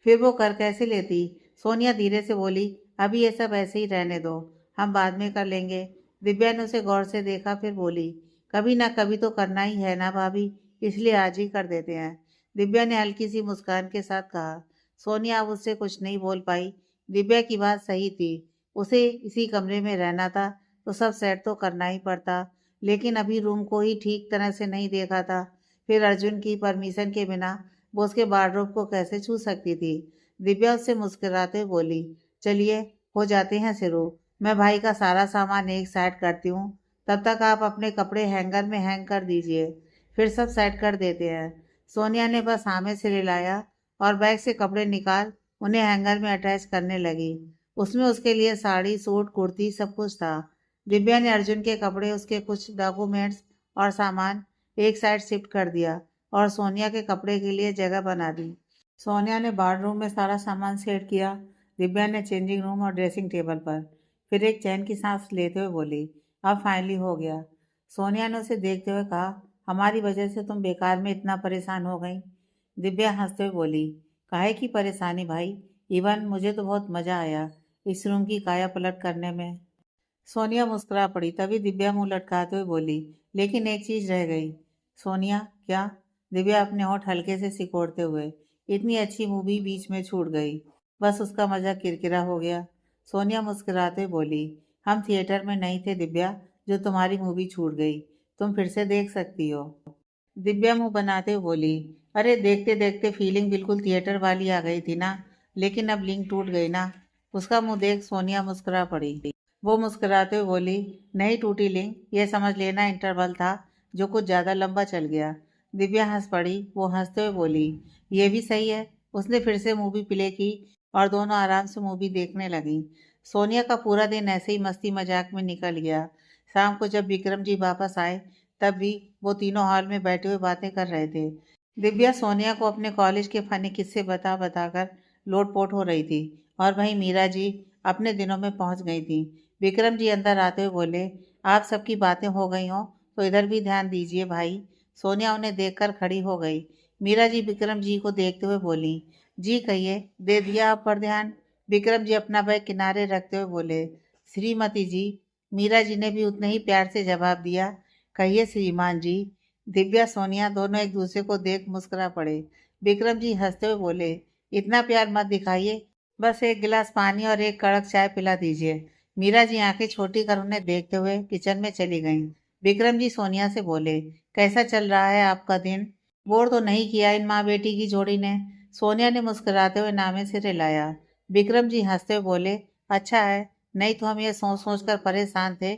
फिर वो कर कैसे लेती। सोनिया धीरे से बोली, अभी ये सब ऐसे ही रहने दो, हम बाद में कर लेंगे। दिव्या ने उसे गौर से देखा, फिर बोली, कभी ना कभी तो करना ही है ना भाभी, इसलिए आज ही कर देते हैं। दिव्या ने हल्की सी मुस्कान के साथ कहा। सोनिया अब उससे कुछ नहीं बोल पाई। दिव्या की बात सही थी, उसे इसी कमरे में रहना था तो सब सेट तो करना ही पड़ता, लेकिन अभी रूम को ही ठीक तरह से नहीं देखा था। फिर अर्जुन की परमिशन के बिना वो उसके वार्डरोब को कैसे छू सकती थी। दिव्या उससे मुस्कुराते हुए बोली, चलिए हो जाते हैं शुरू, मैं भाई का सारा सामान एक साइड करती हूँ, तब तक आप अपने कपड़े हैंगर में हैंग कर दीजिए, फिर सब सेट कर देते हैं। सोनिया ने बस हाँ में सिर हिलाया और बैग से कपड़े निकाल उन्हें हैंगर में अटैच करने लगी। उसमें उसके लिए साड़ी, सूट, कुर्ती सब कुछ था। दिव्या ने अर्जुन के कपड़े, उसके कुछ डॉक्यूमेंट्स और सामान एक साइड शिफ्ट कर दिया और सोनिया के कपड़े के लिए जगह बना दी। सोनिया ने बाथरूम में सारा सामान सेट किया। दिव्या ने चेंजिंग रूम और ड्रेसिंग टेबल पर। फिर एक चैन की सांस लेते हुए बोली, अब फाइनली हो गया। सोनिया ने उसे देखते हुए कहा, हमारी वजह से तुम बेकार में इतना परेशान हो गई। दिव्या हंसते हुए बोली, काहे की परेशानी भाई, इवन मुझे तो बहुत मज़ा आया इस रूम की काया पलट करने में। सोनिया मुस्कुरा पड़ी, तभी दिव्या मुंह लटकाते हुए बोली, लेकिन एक चीज रह गई। सोनिया, क्या। दिव्या अपने होंठ हल्के से सिकोड़ते हुए, इतनी अच्छी मूवी बीच में छूट गई, बस उसका मजा किरकिरा हो गया। सोनिया मुस्कुराते हुए बोली, हम थिएटर में नहीं थे दिव्या, जो तुम्हारी मूवी छूट गई, तुम फिर से देख सकती हो। दिव्या मुंह बनाते हुए बोली, अरे देखते देखते फीलिंग बिल्कुल थिएटर वाली आ गई थी ना, लेकिन अब लिंक टूट गई ना। उसका मुंह देख सोनिया मुस्कुरा पड़ी। वो मुस्कुराते हुए बोली, नहीं टूटी लिंक, ये समझ लेना इंटरवल था जो कुछ ज़्यादा लंबा चल गया। दिव्या हंस पड़ी। वो हंसते हुए बोली, ये भी सही है। उसने फिर से मूवी प्ले की और दोनों आराम से मूवी देखने लगी। सोनिया का पूरा दिन ऐसे ही मस्ती मजाक में निकल गया। शाम को जब विक्रम जी वापस आए, तब भी वो तीनों हॉल में बैठे हुए बातें कर रहे थे। दिव्या सोनिया को अपने कॉलेज के फनी किस्से बता बताकर लोटपोट हो रही थी, और वहीं मीरा जी अपने दिनों में पहुंच गई थी। विक्रम जी अंदर आते हुए बोले, आप सबकी बातें हो गई हों तो इधर भी ध्यान दीजिए भाई। सोनिया उन्हें देखकर खड़ी हो गई। मीरा जी विक्रम जी को देखते हुए बोली, जी कहिए, दे दिया आप पर ध्यान? विक्रम जी अपना बैग किनारे रखते हुए बोले, श्रीमती जी। मीरा जी ने भी उतने ही प्यार से जवाब दिया, कहिए श्रीमान जी। दिव्या सोनिया दोनों एक दूसरे को देख मुस्कुरा पड़े। विक्रम जी हंसते हुए बोले, इतना प्यार मत दिखाइए, बस एक गिलास पानी और एक कड़क चाय पिला दीजिए। मीरा जी आंखें छोटी कर उन्हें देखते हुए किचन में चली गईं। विक्रम जी सोनिया से बोले, कैसा चल रहा है आपका दिन? बोर तो नहीं किया इन माँ बेटी की जोड़ी ने? सोनिया ने मुस्कुराते हुए नामे सिर हिलाया। विक्रम जी हंसते हुए बोले, अच्छा है, नहीं तो हम ये सोच सोच कर परेशान थे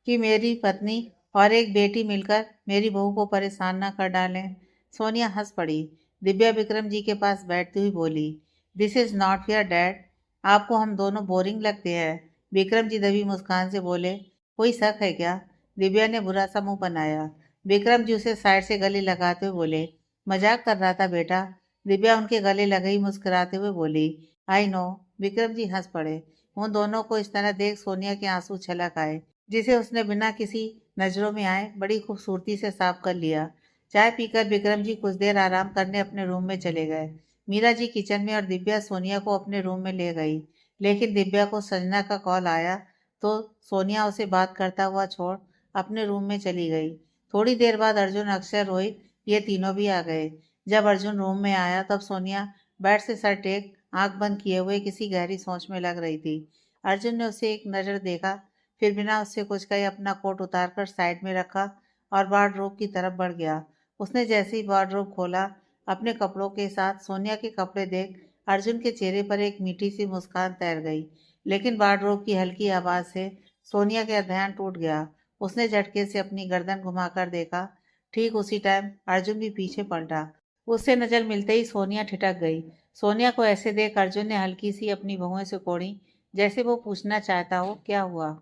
कि मेरी पत्नी और एक बेटी मिलकर मेरी बहू को परेशान न कर डालें। सोनिया हंस पड़ी। दिव्या विक्रम जी के पास बैठती हुई बोली, this is not fair dad, आपको हम दोनों बोरिंग लगते हैं। विक्रम जी दबी मुस्कान से बोले, कोई शक है क्या? दिव्या ने बुरा सा मुंह बनाया। विक्रम जी उसे साइड से गले लगाते हुए बोले, मजाक कर रहा था बेटा। दिव्या उनके गले लगे ही मुस्कुराते हुए बोली, आई नो। विक्रम जी हंस पड़े। उन दोनों को इस तरह देख सोनिया के आंसू छलक आए, जिसे उसने बिना किसी नजरों में आए बड़ी खूबसूरती से साफ कर लिया। चाय पीकर विक्रम जी कुछ देर आराम करने अपने रूम में चले गए। मीरा जी किचन में और दिव्या सोनिया को अपने रूम में ले गई। लेकिन दिव्या को संजना का कॉल आया तो सोनिया उसे बात करता हुआ छोड़ अपने रूम में चली गई। थोड़ी देर बाद अर्जुन, अक्षय, रोहित ये तीनों भी आ गए। जब अर्जुन रूम में आया तब सोनिया बेड से सर टेक आंख बंद किए हुए किसी गहरी सोच में लग रही थी। अर्जुन ने उसे एक नज़र देखा, फिर बिना उससे कुछ कहे अपना कोट उतारकर साइड में रखा और वार्डरोब की तरफ बढ़ गया। उसने जैसे ही वार्डरोब खोला, अपने कपड़ों के साथ सोनिया के कपड़े देख अर्जुन के चेहरे पर एक मीठी सी मुस्कान तैर गई। लेकिन वार्डरोब की हल्की आवाज से सोनिया का ध्यान टूट गया। उसने झटके से अपनी गर्दन घुमाकर देखा। ठीक उसी टाइम अर्जुन भी पीछे पलटा। उससे नजर मिलते ही सोनिया ठिठक गई। सोनिया को ऐसे देख अर्जुन ने हल्की सी अपनी भौहें सिकोड़ी, जैसे वो पूछना चाहता हो क्या हुआ।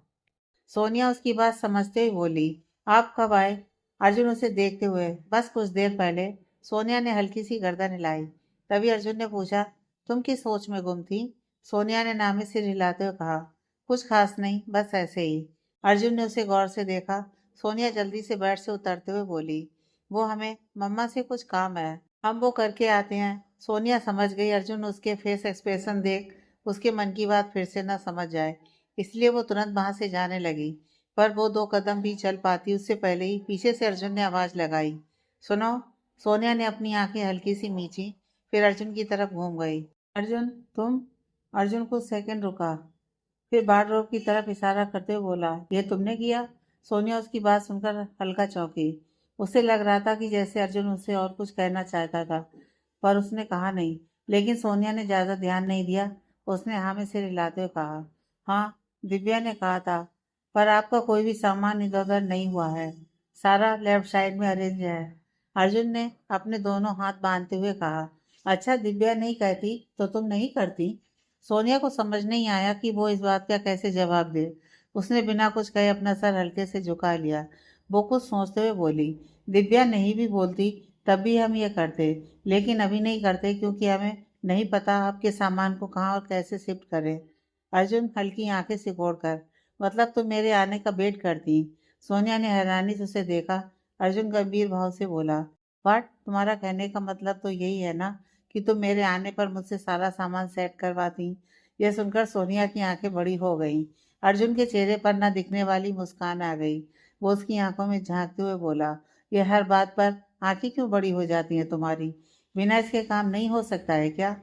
सोनिया उसकी बात समझते हुए बोली, आप कब आए? अर्जुन उसे देखते हुए, बस कुछ देर पहले। सोनिया ने हल्की सी गर्दन हिलाई। तभी अर्जुन ने पूछा, तुम किस सोच में गुम थी? सोनिया ने नामे सिर हिलाते हुए कहा, कुछ खास नहीं, बस ऐसे ही। अर्जुन ने उसे गौर से देखा। सोनिया जल्दी से बेड से उतरते हुए बोली, वो हमें मम्मा से कुछ काम है, हम वो करके आते हैं। सोनिया समझ गई अर्जुन उसके फेस एक्सप्रेशन देख उसके मन की बात फिर से न समझ जाए, इसलिए वो तुरंत वहां से जाने लगी। पर वो 2 कदम भी चल पाती उससे पहले ही पीछे से अर्जुन ने आवाज लगाई, सुनो। सोनिया ने अपनी आंखें हल्की सी मींची, फिर अर्जुन की तरफ घूम गई। अर्जुन, तुम? अर्जुन कुछ सेकंड रुका, फिर बाथरूम की तरफ इशारा करते हुए बोला, ये तुमने किया? सोनिया उसकी बात सुनकर हल्का चौंकी। उसे लग रहा था कि जैसे अर्जुन उससे और कुछ कहना चाहता था, पर उसने कहा नहीं। लेकिन सोनिया ने ज्यादा ध्यान नहीं दिया। उसने हाँ में सिर हिलाते हुए कहा, हाँ, दिव्या ने कहा था, पर आपका कोई भी सामान इधर उधर नहीं हुआ है, सारा लेफ्ट साइड में अरेंज है। अर्जुन ने अपने दोनों हाथ बांधते हुए कहा, अच्छा, दिव्या नहीं कहती तो तुम नहीं करती? सोनिया को समझ नहीं आया कि वो इस बात का कैसे जवाब दे। उसने बिना कुछ कहे अपना सर हल्के से झुका लिया। वो कुछ सोचते हुए बोली, दिव्या नहीं भी बोलती तब भी हम ये करते, लेकिन अभी नहीं करते क्योंकि हमें नहीं पता आपके सामान को कहाँ और कैसे शिफ्ट करें। अर्जुन हल्की आंखें सिकोड़कर, मतलब तुम मेरे आने का वेट करती? सोनिया ने हैरानी से उसे देखा। अर्जुन गंभीर भाव से बोला, वाट, तुम्हारा कहने का मतलब तो यही है ना कि तुम मेरे आने पर मुझसे सारा सामान सेट करवाती? यह सुनकर सोनिया की आंखें बड़ी हो गईं। अर्जुन के चेहरे पर न दिखने वाली मुस्कान आ गई। वो उसकी आंखों में झांकते हुए बोला, यह हर बात पर आंखें क्यों बड़ी हो जाती हैं तुम्हारी? बिना इसके काम नहीं हो सकता है क्या?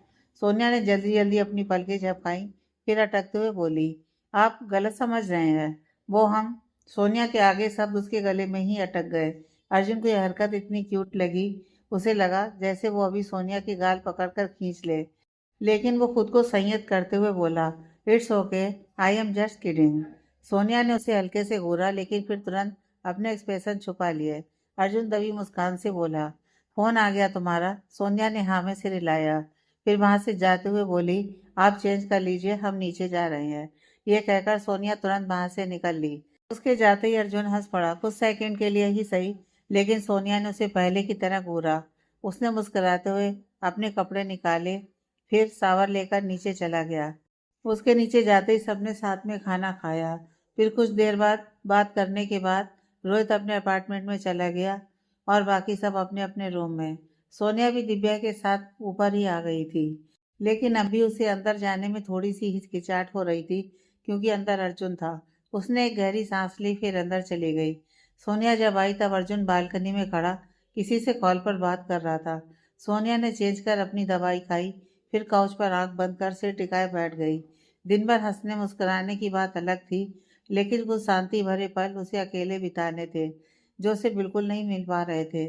सोनिया ने जल्दी जल्दी अपनी पलकें झपकाई, फिर अटकते हुए बोली, आप गलत समझ रहे हैं। वो हम। सोनिया के आगे शब्द उसके गले में ही अटक गए। अर्जुन को यह हरकत इतनी क्यूट लगी, उसे लगा जैसे वो अभी सोनिया के गाल पकड़कर खींच ले। लेकिन वो खुद को संयत करते हुए बोला, it's okay, I am just kidding. Sonia ने उसे हल्के से घूरा, लेकिन फिर तुरंत अपने एक्सप्रेशन छुपा लिए। अर्जुन दबी मुस्कान से बोला, फोन आ गया तुम्हारा? सोनिया ने हाँ में सिर हिलाया, फिर वहां से जाते हुए बोली, आप चेंज कर लीजिए, हम नीचे जा रहे हैं। ये कहकर सोनिया तुरंत वहां से निकल ली। उसके जाते ही अर्जुन हंस पड़ा, कुछ सेकंड के लिए ही सही, लेकिन सोनिया ने उसे पहले की तरह घूरा। उसने मुस्कुराते हुए अपने कपड़े निकाले, फिर शावर लेकर नीचे चला गया। उसके नीचे जाते ही सबने साथ में खाना खाया। फिर कुछ देर बाद बात करने के बाद रोहित अपने अपार्टमेंट में चला गया और बाकी सब अपने अपने रूम में। सोनिया भी दिव्या के साथ ऊपर ही आ गई थी, लेकिन अभी उसे अंदर जाने में थोड़ी सी हिचकिचाहट हो रही थी क्योंकि अंदर अर्जुन था। उसने एक गहरी सांस ली, फिर अंदर चली गई। सोनिया जब आई तब अर्जुन बालकनी में खड़ा किसी से कॉल पर बात कर रहा था। सोनिया ने चेंज कर अपनी दवाई खाई, फिर काउच पर आंख बंद कर सिर टिकाए बैठ गई। दिन भर हंसने मुस्कुराने की बात अलग थी, लेकिन कुछ शांति भरे पल उसे अकेले बिताने थे जो उसे बिल्कुल नहीं मिल पा रहे थे।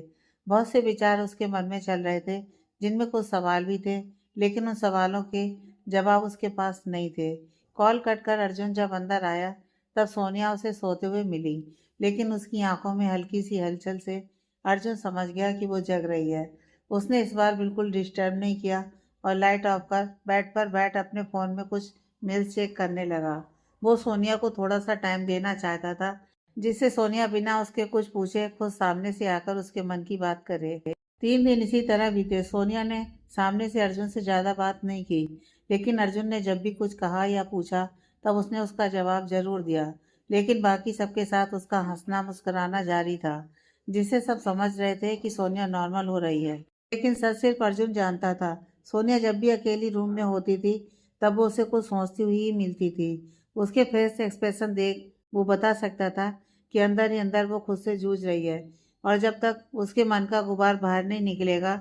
बहुत से विचार उसके मन में चल रहे थे, जिनमें कुछ सवाल भी थे, लेकिन उन सवालों के जवाब उसके पास नहीं थे। कॉल कट कर अर्जुन जब अंदर आया तब सोनिया उसे सोते हुए मिली, लेकिन उसकी आंखों में हल्की सी हलचल से अर्जुन समझ गया कि वो जग रही है। उसने इस बार बिल्कुल डिस्टर्ब नहीं किया और लाइट ऑफ कर बेड पर बैठ अपने फ़ोन में कुछ मेल चेक करने लगा। वो सोनिया को थोड़ा सा टाइम देना चाहता था, जिससे सोनिया बिना उसके कुछ पूछे खुद सामने से आकर उसके मन की बात करे। 3 दिन इसी तरह बीते। सोनिया ने सामने से अर्जुन से ज़्यादा बात नहीं की, लेकिन अर्जुन ने जब भी कुछ कहा या पूछा तब उसने उसका जवाब जरूर दिया। लेकिन बाकी सबके साथ उसका हंसना मुस्कुराना जारी था, जिससे सब समझ रहे थे कि सोनिया नॉर्मल हो रही है। लेकिन सच सिर्फ अर्जुन जानता था। सोनिया जब भी अकेली रूम में होती थी तब वो उसे कुछ सोचती हुई ही मिलती थी। उसके फेस से एक्सप्रेशन देख वो बता सकता था कि अंदर ही अंदर वो खुद से जूझ रही है, और जब तक उसके मन का गुबार बाहर नहीं निकलेगा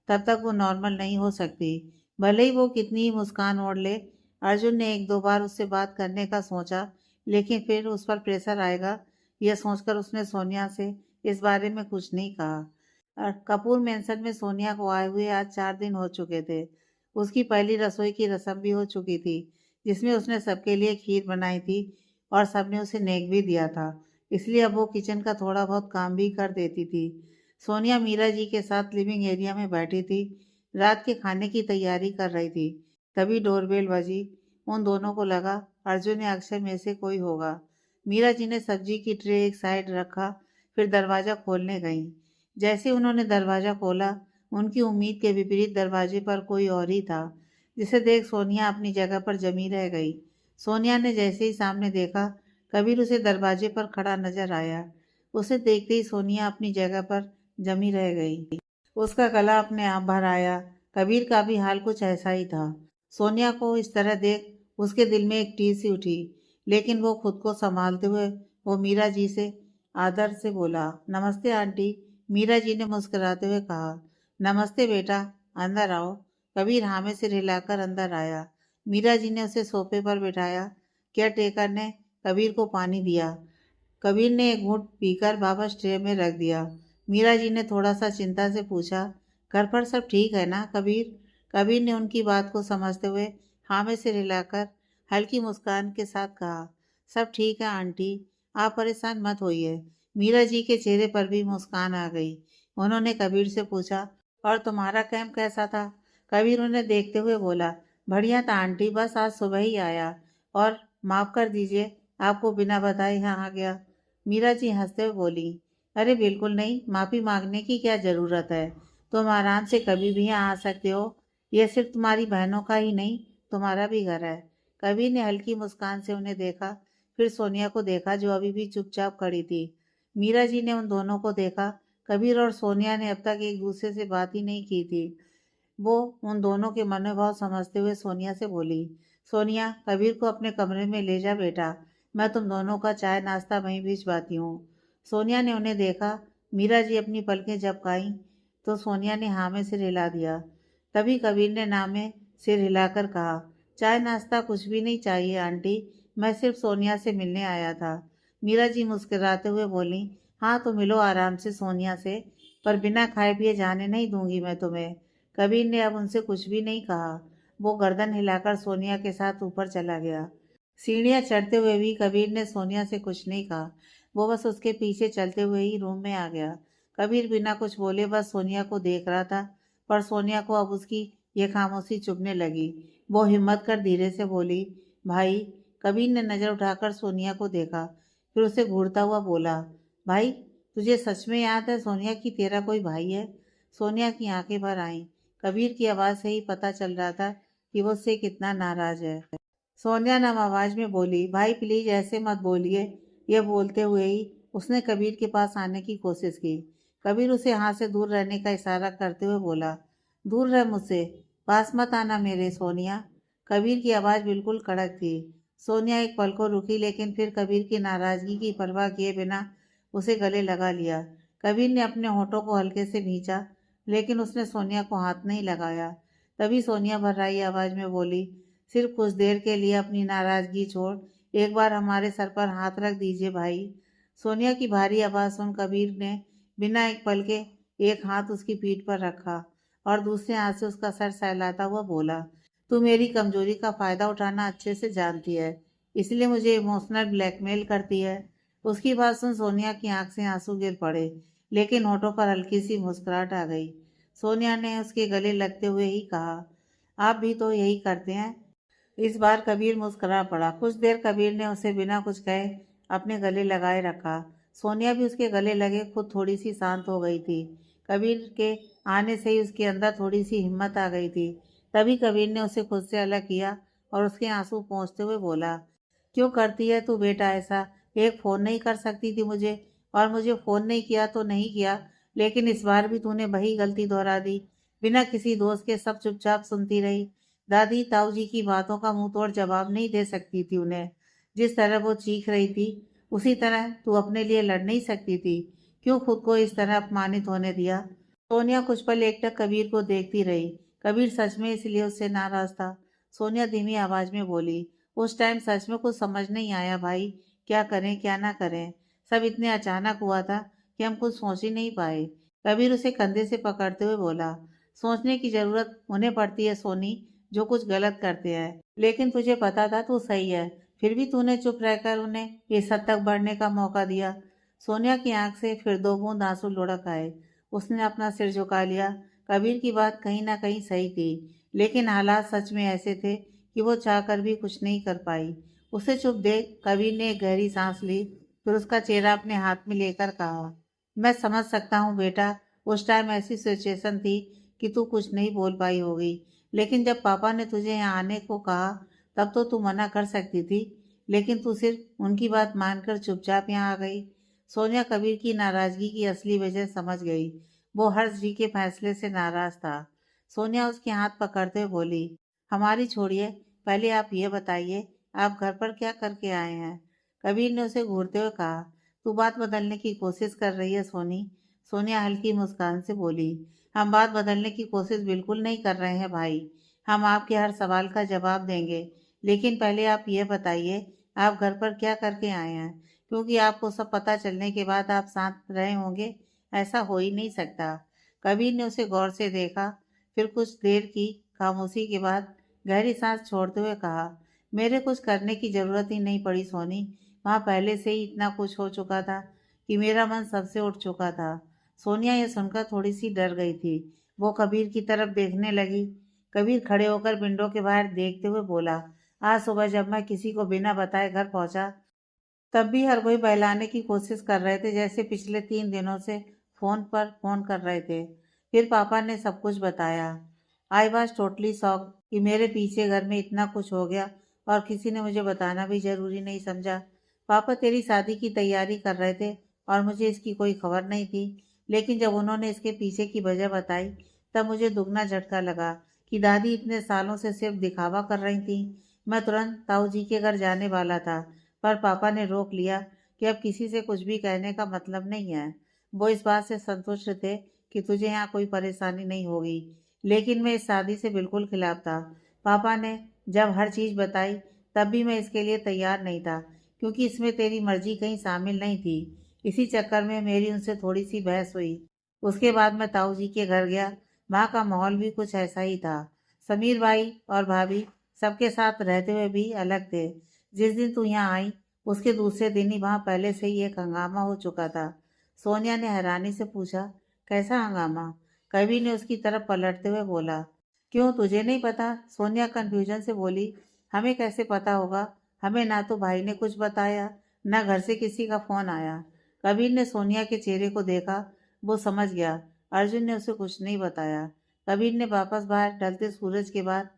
तब तक वो नॉर्मल नहीं हो सकती। भले ही वो कितनी ही मुस्कान ओढ़ ले। अर्जुन ने 1-2 बार उससे बात करने का सोचा, लेकिन फिर उस पर प्रेशर आएगा यह सोचकर उसने सोनिया से इस बारे में कुछ नहीं कहा। कपूर मेंशन में सोनिया को आए हुए आज 4 दिन हो चुके थे। उसकी पहली रसोई की रस्म भी हो चुकी थी, जिसमें उसने सबके लिए खीर बनाई थी और सबने उसे नेक भी दिया था। इसलिए अब वो किचन का थोड़ा बहुत काम भी कर देती थी। सोनिया मीरा जी के साथ लिविंग एरिया में बैठी थी, रात के खाने की तैयारी कर रही थी। तभी डोरबेल बजी। उन दोनों को लगा अर्जुन या अक्षय में से कोई होगा। मीरा जी ने सब्जी की ट्रे एक साइड रखा, फिर दरवाज़ा खोलने गईं। जैसे उन्होंने दरवाज़ा खोला, उनकी उम्मीद के विपरीत दरवाजे पर कोई और ही था, जिसे देख सोनिया अपनी जगह पर जमी रह गई। सोनिया ने जैसे ही सामने देखा, कबीर उसे दरवाजे पर खड़ा नजर आया। उसे देखते ही सोनिया अपनी जगह पर जमी रह गई। उसका गला अपने आप भर आया। कबीर का भी हाल कुछ ऐसा ही था। सोनिया को इस तरह देख उसके दिल में एक टीस सी उठी, लेकिन वो खुद को संभालते हुए वो मीरा जी से आदर से बोला, नमस्ते आंटी। मीरा जी ने मुस्कुराते हुए कहा, नमस्ते बेटा, अंदर आओ। कबीर हाँ में सिर हिलाकर अंदर आया। मीरा जी ने उसे सोफे पर बिठाया। केयर टेकर ने कबीर को पानी दिया। कबीर ने एक घूंट पीकर वापस ट्रे में रख दिया। मीरा जी ने थोड़ा सा चिंता से पूछा, घर पर सब ठीक है ना कबीर? कबीर ने उनकी बात को समझते हुए हाँ में सिर हिलाकर हल्की मुस्कान के साथ कहा, सब ठीक है आंटी, आप परेशान मत होइए। मीरा जी के चेहरे पर भी मुस्कान आ गई। उन्होंने कबीर से पूछा, और तुम्हारा कैंप कैसा था? कबीर उन्हें देखते हुए बोला, बढ़िया था आंटी, बस आज सुबह ही आया और माफ़ कर दीजिए आपको बिना बताए यहाँ आ गया। मीरा जी हंसते हुए बोली, अरे बिल्कुल नहीं, माफ़ी मांगने की क्या ज़रूरत है। तुम आराम से कभी भी यहाँ आ सकते हो। यह सिर्फ तुम्हारी बहनों का ही नहीं, तुम्हारा भी घर है। कबीर ने हल्की मुस्कान से उन्हें देखा, फिर सोनिया को देखा जो अभी भी चुपचाप खड़ी थी। मीरा जी ने उन दोनों को देखा। कबीर और सोनिया ने अब तक एक दूसरे से बात ही नहीं की थी। वो उन दोनों के मनोभाव समझते हुए सोनिया से बोली, सोनिया, कबीर को अपने कमरे में ले जा बेटा, मैं तुम दोनों का चाय नाश्ता वहीं भिजवाती हूँ। सोनिया ने उन्हें देखा। मीरा जी अपनी पलकें झपकाईं तो सोनिया ने हाँ में सिर हिला दिया। तभी कबीर ने ना में सिर हिलाकर कहा, चाय नाश्ता कुछ भी नहीं चाहिए आंटी, मैं सिर्फ सोनिया से मिलने आया था। मीरा जी मुस्कुराते हुए बोली, हाँ तो मिलो आराम से सोनिया से, पर बिना खाए पिए जाने नहीं दूंगी मैं तुम्हें। कबीर ने अब उनसे कुछ भी नहीं कहा। वो गर्दन हिलाकर सोनिया के साथ ऊपर चला गया। सीढ़ियाँ चढ़ते हुए भी कबीर ने सोनिया से कुछ नहीं कहा। वो बस उसके पीछे चलते हुए ही रूम में आ गया। कबीर बिना कुछ बोले बस सोनिया को देख रहा था, पर सोनिया को अब उसकी ये खामोशी चुभने लगी। वो हिम्मत कर धीरे से बोली, भाई। कबीर ने नज़र उठाकर सोनिया को देखा, फिर उसे घूरता हुआ बोला, भाई, तुझे सच में याद है सोनिया कि तेरा कोई भाई है? सोनिया की आंखें भर आईं। कबीर की आवाज़ से ही पता चल रहा था कि वो उससे कितना नाराज है। सोनिया नम आवाज में बोली, भाई प्लीज ऐसे मत बोलिए। यह बोलते हुए ही उसने कबीर के पास आने की कोशिश की। कबीर उसे हाथ से दूर रहने का इशारा करते हुए बोला, दूर रह मुझसे, पास मत आना मेरे सोनिया। कबीर की आवाज बिल्कुल कड़क थी। सोनिया एक पल को रुकी, लेकिन फिर कबीर की नाराजगी की परवाह किए बिना उसे गले लगा लिया। कबीर ने अपने होठों को हल्के से भींचा, लेकिन उसने सोनिया को हाथ नहीं लगाया। तभी सोनिया भर्राई आवाज में बोली, सिर्फ कुछ देर के लिए अपनी नाराजगी छोड़ एक बार हमारे सर पर हाथ रख दीजिए भाई। सोनिया की भारी आवाज सुन कबीर ने बिना एक पल के एक हाथ उसकी पीठ पर रखा और दूसरे हाथ से उसका सर सहलाता हुआ बोला, तू मेरी कमजोरी का फायदा उठाना अच्छे से जानती है, इसलिए मुझे इमोशनल ब्लैकमेल करती है। उसकी बात सुन सोनिया की आंख से आंसू गिर पड़े, लेकिन होठों पर हल्की सी मुस्कुराहट आ गई। सोनिया ने उसके गले लगते हुए ही कहा, आप भी तो यही करते हैं। इस बार कबीर मुस्कुरा पड़ा। कुछ देर कबीर ने उसे बिना कुछ कहे अपने गले लगाए रखा। सोनिया भी उसके गले लगे खुद थोड़ी सी शांत हो गई थी। कबीर के आने से ही उसके अंदर थोड़ी सी हिम्मत आ गई थी। तभी कबीर ने उसे खुद से अलग किया और उसके आंसू पोंछते हुए बोला, क्यों करती है तू बेटा ऐसा? एक फ़ोन नहीं कर सकती थी मुझे? और मुझे फ़ोन नहीं किया तो नहीं किया, लेकिन इस बार भी तूने वही गलती दोहरा दी। बिना किसी दोस्त के सब चुपचाप सुनती रही। दादी ताऊ जी की बातों का मुंह तोड़ जवाब नहीं दे सकती थी उन्हें। जिस तरह वो चीख रही थी, उसी तरह तू अपने लिए लड़ नहीं सकती थी। क्यों खुद को इस तरह अपमानित होने दिया? सोनिया कुछ पल एकटक कबीर को देखती रही। कबीर सच में इसलिए उससे नाराज था? सोनिया धीमी आवाज में बोली, उस टाइम सच में कुछ समझ नहीं आया भाई, क्या करें क्या ना करें। सब इतने अचानक हुआ था कि हम कुछ सोच ही नहीं पाए। कबीर उसे कंधे से पकड़ते हुए बोला, सोचने की जरूरत उन्हें पड़ती है सोनी, जो कुछ गलत करते हैं, लेकिन तुझे पता था तू सही है, फिर भी तूने चुप रहकर उन्हें इस हद तक बढ़ने का मौका दिया। सोनिया की आंख से फिर दो बूंद आंसू लुढ़क आए। उसने अपना सिर झुका लिया। कबीर की बात कहीं ना कहीं सही थी, लेकिन हालात सच में ऐसे थे कि वो चाहकर भी कुछ नहीं कर पाई। उसे चुप देख कबीर ने एक गहरी सांस ली, फिर उसका चेहरा अपने हाथ में लेकर कहा, मैं समझ सकता हूँ बेटा, उस टाइम ऐसी सिचुएशन थी कि तू कुछ नहीं बोल पाई होगी, लेकिन जब पापा ने तुझे यहाँ आने को कहा तब तो तू मना कर सकती थी, लेकिन तू सिर्फ उनकी बात मानकर चुपचाप यहाँ आ गई। सोनिया कबीर की नाराजगी की असली वजह समझ गई। वो हर्ष जी के फैसले से नाराज था। सोनिया उसके हाथ पकड़ते हुए बोली, हमारी छोड़िए, पहले आप ये बताइए आप घर पर क्या करके आए हैं? कबीर ने उसे घूरते हुए कहा, तू बात बदलने की कोशिश कर रही है सोनी। सोनिया हल्की मुस्कान से बोली, हम बात बदलने की कोशिश बिल्कुल नहीं कर रहे हैं भाई, हम आपके हर सवाल का जवाब देंगे, लेकिन पहले आप ये बताइए आप घर पर क्या करके आए हैं, क्योंकि आपको सब पता चलने के बाद आप साथ रहे होंगे, ऐसा हो ही नहीं सकता। कबीर ने उसे गौर से देखा, फिर कुछ देर की खामोशी के बाद गहरी सांस छोड़ते हुए कहा, मेरे कुछ करने की जरूरत ही नहीं पड़ी सोनी, वहाँ पहले से ही इतना कुछ हो चुका था कि मेरा मन सबसे उठ चुका था। सोनिया यह सुनकर थोड़ी सी डर गई थी। वो कबीर की तरफ देखने लगी। कबीर खड़े होकर विंडो के बाहर देखते हुए बोला, आज सुबह जब मैं किसी को बिना बताए घर पहुंचा, तब भी हर कोई बहलाने की कोशिश कर रहे थे, जैसे पिछले 3 दिनों से फोन पर फोन कर रहे थे। फिर पापा ने सब कुछ बताया। आई वॉज टोटली शॉक कि मेरे पीछे घर में इतना कुछ हो गया और किसी ने मुझे बताना भी जरूरी नहीं समझा। पापा तेरी शादी की तैयारी कर रहे थे और मुझे इसकी कोई खबर नहीं थी, लेकिन जब उन्होंने इसके पीछे की वजह बताई तब मुझे दुगना झटका लगा कि दादी इतने सालों से सिर्फ दिखावा कर रही थी। मैं तुरंत ताऊ जी के घर जाने वाला था, पर पापा ने रोक लिया कि अब किसी से कुछ भी कहने का मतलब नहीं है। वो इस बात से संतुष्ट थे कि तुझे यहाँ कोई परेशानी नहीं होगी, लेकिन मैं इस शादी से बिल्कुल खिलाफ था। पापा ने जब हर चीज़ बताई तब भी मैं इसके लिए तैयार नहीं था, क्योंकि इसमें तेरी मर्जी कहीं शामिल नहीं थी। इसी चक्कर में मेरी उनसे थोड़ी सी बहस हुई। उसके बाद मैं ताऊ जी के घर गया। वहाँ का माहौल भी कुछ ऐसा ही था। समीर भाई और भाभी सबके साथ रहते हुए भी अलग थे। जिस दिन तू यहाँ आई उसके दूसरे दिन ही वहाँ पहले से ही एक हंगामा हो चुका था। सोनिया ने हैरानी से पूछा, कैसा हंगामा? कवि ने उसकी तरफ पलटते हुए बोला, क्यों तुझे नहीं पता? सोनिया कंफ्यूजन से बोली, हमें कैसे पता होगा, हमें ना तो भाई ने कुछ बताया ना घर से किसी का फोन आया। कबीर ने सोनिया के चेहरे को देखा। वो समझ गया अर्जुन ने उसे कुछ नहीं बताया। कबीर ने वापस बाहर ढलते सूरज के बाद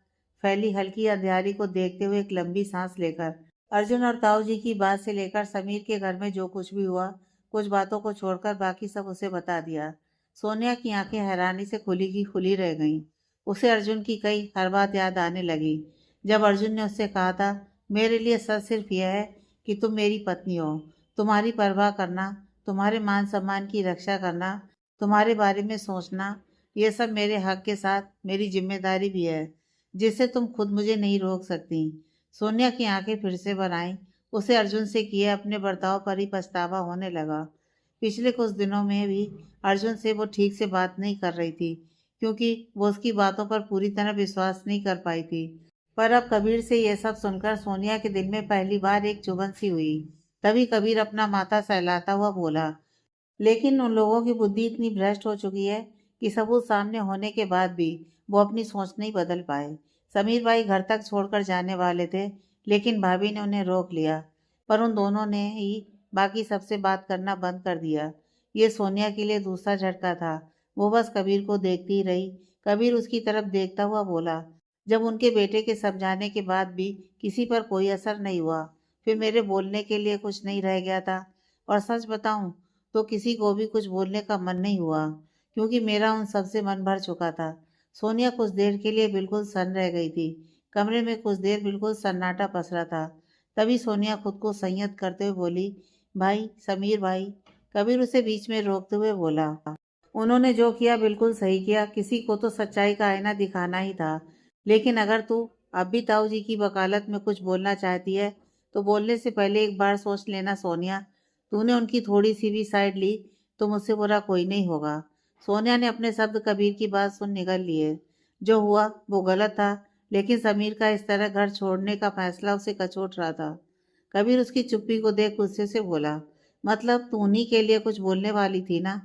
फैली हल्की अंधियारी को देखते हुए एक लंबी सांस लेकर। अर्जुन और ताऊ जी की बात से लेकर समीर के घर में जो कुछ भी हुआ, कुछ बातों को छोड़कर बाकी सब उसे बता दिया। सोनिया की आंखें हैरानी से खुली की खुली रह गईं। उसे अर्जुन की कई हर बात याद आने लगी। जब अर्जुन ने उससे कहा था, मेरे लिए सच सिर्फ यह है कि तुम मेरी पत्नी हो, तुम्हारी परवाह करना, तुम्हारे मान सम्मान की रक्षा करना, तुम्हारे बारे में सोचना, ये सब मेरे हक के साथ मेरी जिम्मेदारी भी है, जिससे तुम खुद मुझे नहीं रोक सकती। सोनिया की आंखें फिर से भर आईं। उसे अर्जुन से किए अपने बर्ताव पर ही पछतावा होने लगा। पिछले कुछ दिनों में भी अर्जुन से वो ठीक से बात नहीं कर रही थी, क्योंकि वो उसकी बातों पर पूरी तरह विश्वास नहीं कर पाई थी। पर अब कबीर से यह सब सुनकर सोनिया के दिल में पहली बार एक चुभन सी हुई। तभी कबीर अपना माथा सहलाता हुआ बोला, लेकिन उन लोगों की बुद्धि इतनी भ्रष्ट हो चुकी है कि सबूत सामने होने के बाद भी वो अपनी सोच नहीं बदल पाए। समीर भाई घर तक छोड़कर जाने वाले थे, लेकिन भाभी ने उन्हें रोक लिया। पर उन दोनों ने ही बाकी सबसे बात करना बंद कर दिया। ये सोनिया के लिए दूसरा झटका था। वो बस कबीर को देखती ही रही। कबीर उसकी तरफ देखता हुआ बोला, जब उनके बेटे के समझाने के बाद भी किसी पर कोई असर नहीं हुआ, फिर मेरे बोलने के लिए कुछ नहीं रह गया था। और सच बताऊं तो किसी को भी कुछ बोलने का मन नहीं हुआ, क्योंकि मेरा उन सबसे मन भर चुका था। सोनिया कुछ देर के लिए बिल्कुल सन्न रह गई थी। कमरे में कुछ देर बिल्कुल सन्नाटा पसरा था। तभी सोनिया खुद को संयत करते हुए बोली, भाई, समीर भाई। कबीर उसे बीच में रोकते हुए बोला, उन्होंने जो किया बिल्कुल सही किया। किसी को तो सच्चाई का आईना दिखाना ही था। लेकिन अगर तू अब भी ताऊ जी की वकालत में कुछ बोलना चाहती है, तो बोलने से पहले एक बार सोच लेना सोनिया। तूने उनकी थोड़ी सी भी साइड ली तो मुझसे बुरा कोई नहीं होगा। सोनिया ने अपने शब्द कबीर की बात सुन निगल लिए। जो हुआ वो गलत था, लेकिन समीर का इस तरह घर छोड़ने का फैसला उसे कचोट रहा था। कबीर उसकी चुप्पी को देख गुस्से से बोला, मतलब तू उन्हीं के लिए कुछ बोलने वाली थी ना।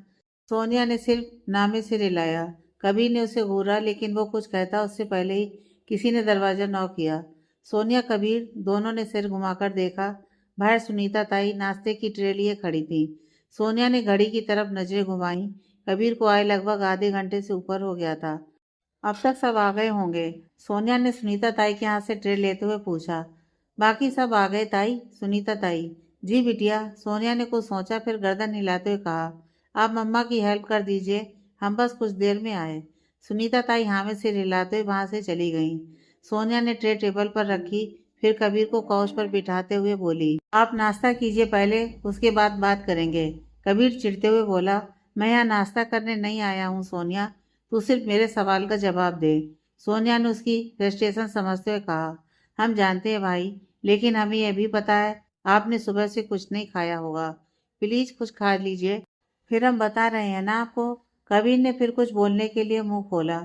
सोनिया ने सिर्फ नामे से रिलाया। कबीर ने उसे घूरा, लेकिन वो कुछ कहता उससे पहले ही किसी ने दरवाजा नॉक किया। सोनिया कबीर दोनों ने सिर घुमाकर देखा। बाहर सुनीता ताई नाश्ते की ट्रे लिए खड़ी थी। सोनिया ने घड़ी की तरफ नजरें घुमाई। कबीर को आए लगभग आधे घंटे से ऊपर हो गया था। अब तक सब आ गए होंगे। सोनिया ने सुनीता ताई के हाथ से ट्रे लेते हुए पूछा। बाकी सब आ गए ताई। सुनीता ताई, जी बिटिया। सोनिया ने कुछ सोचा, फिर गर्दन हिलाते हुए कहा, आप मम्मा की हेल्प कर दीजिए, हम बस कुछ देर में आए। सुनीता ताई हाँ में सिर हिलाते हुए वहां से चली गईं। सोनिया ने ट्रे टेबल पर रखी, फिर कबीर को काउच पर बिठाते हुए बोली, आप नाश्ता कीजिए पहले, उसके बाद बात करेंगे। कबीर चिढ़ते हुए बोला, मैं यहाँ नाश्ता करने नहीं आया हूँ सोनिया, तू सिर्फ मेरे सवाल का जवाब दे। सोनिया ने उसकी फ्रस्ट्रेशन समझते हुए कहा, हम जानते हैं भाई, लेकिन हमें यह भी पता है आपने सुबह से कुछ नहीं खाया होगा। प्लीज कुछ खा लीजिए, फिर हम बता रहे हैं ना आपको। कबीर ने फिर कुछ बोलने के लिए मुंह खोला।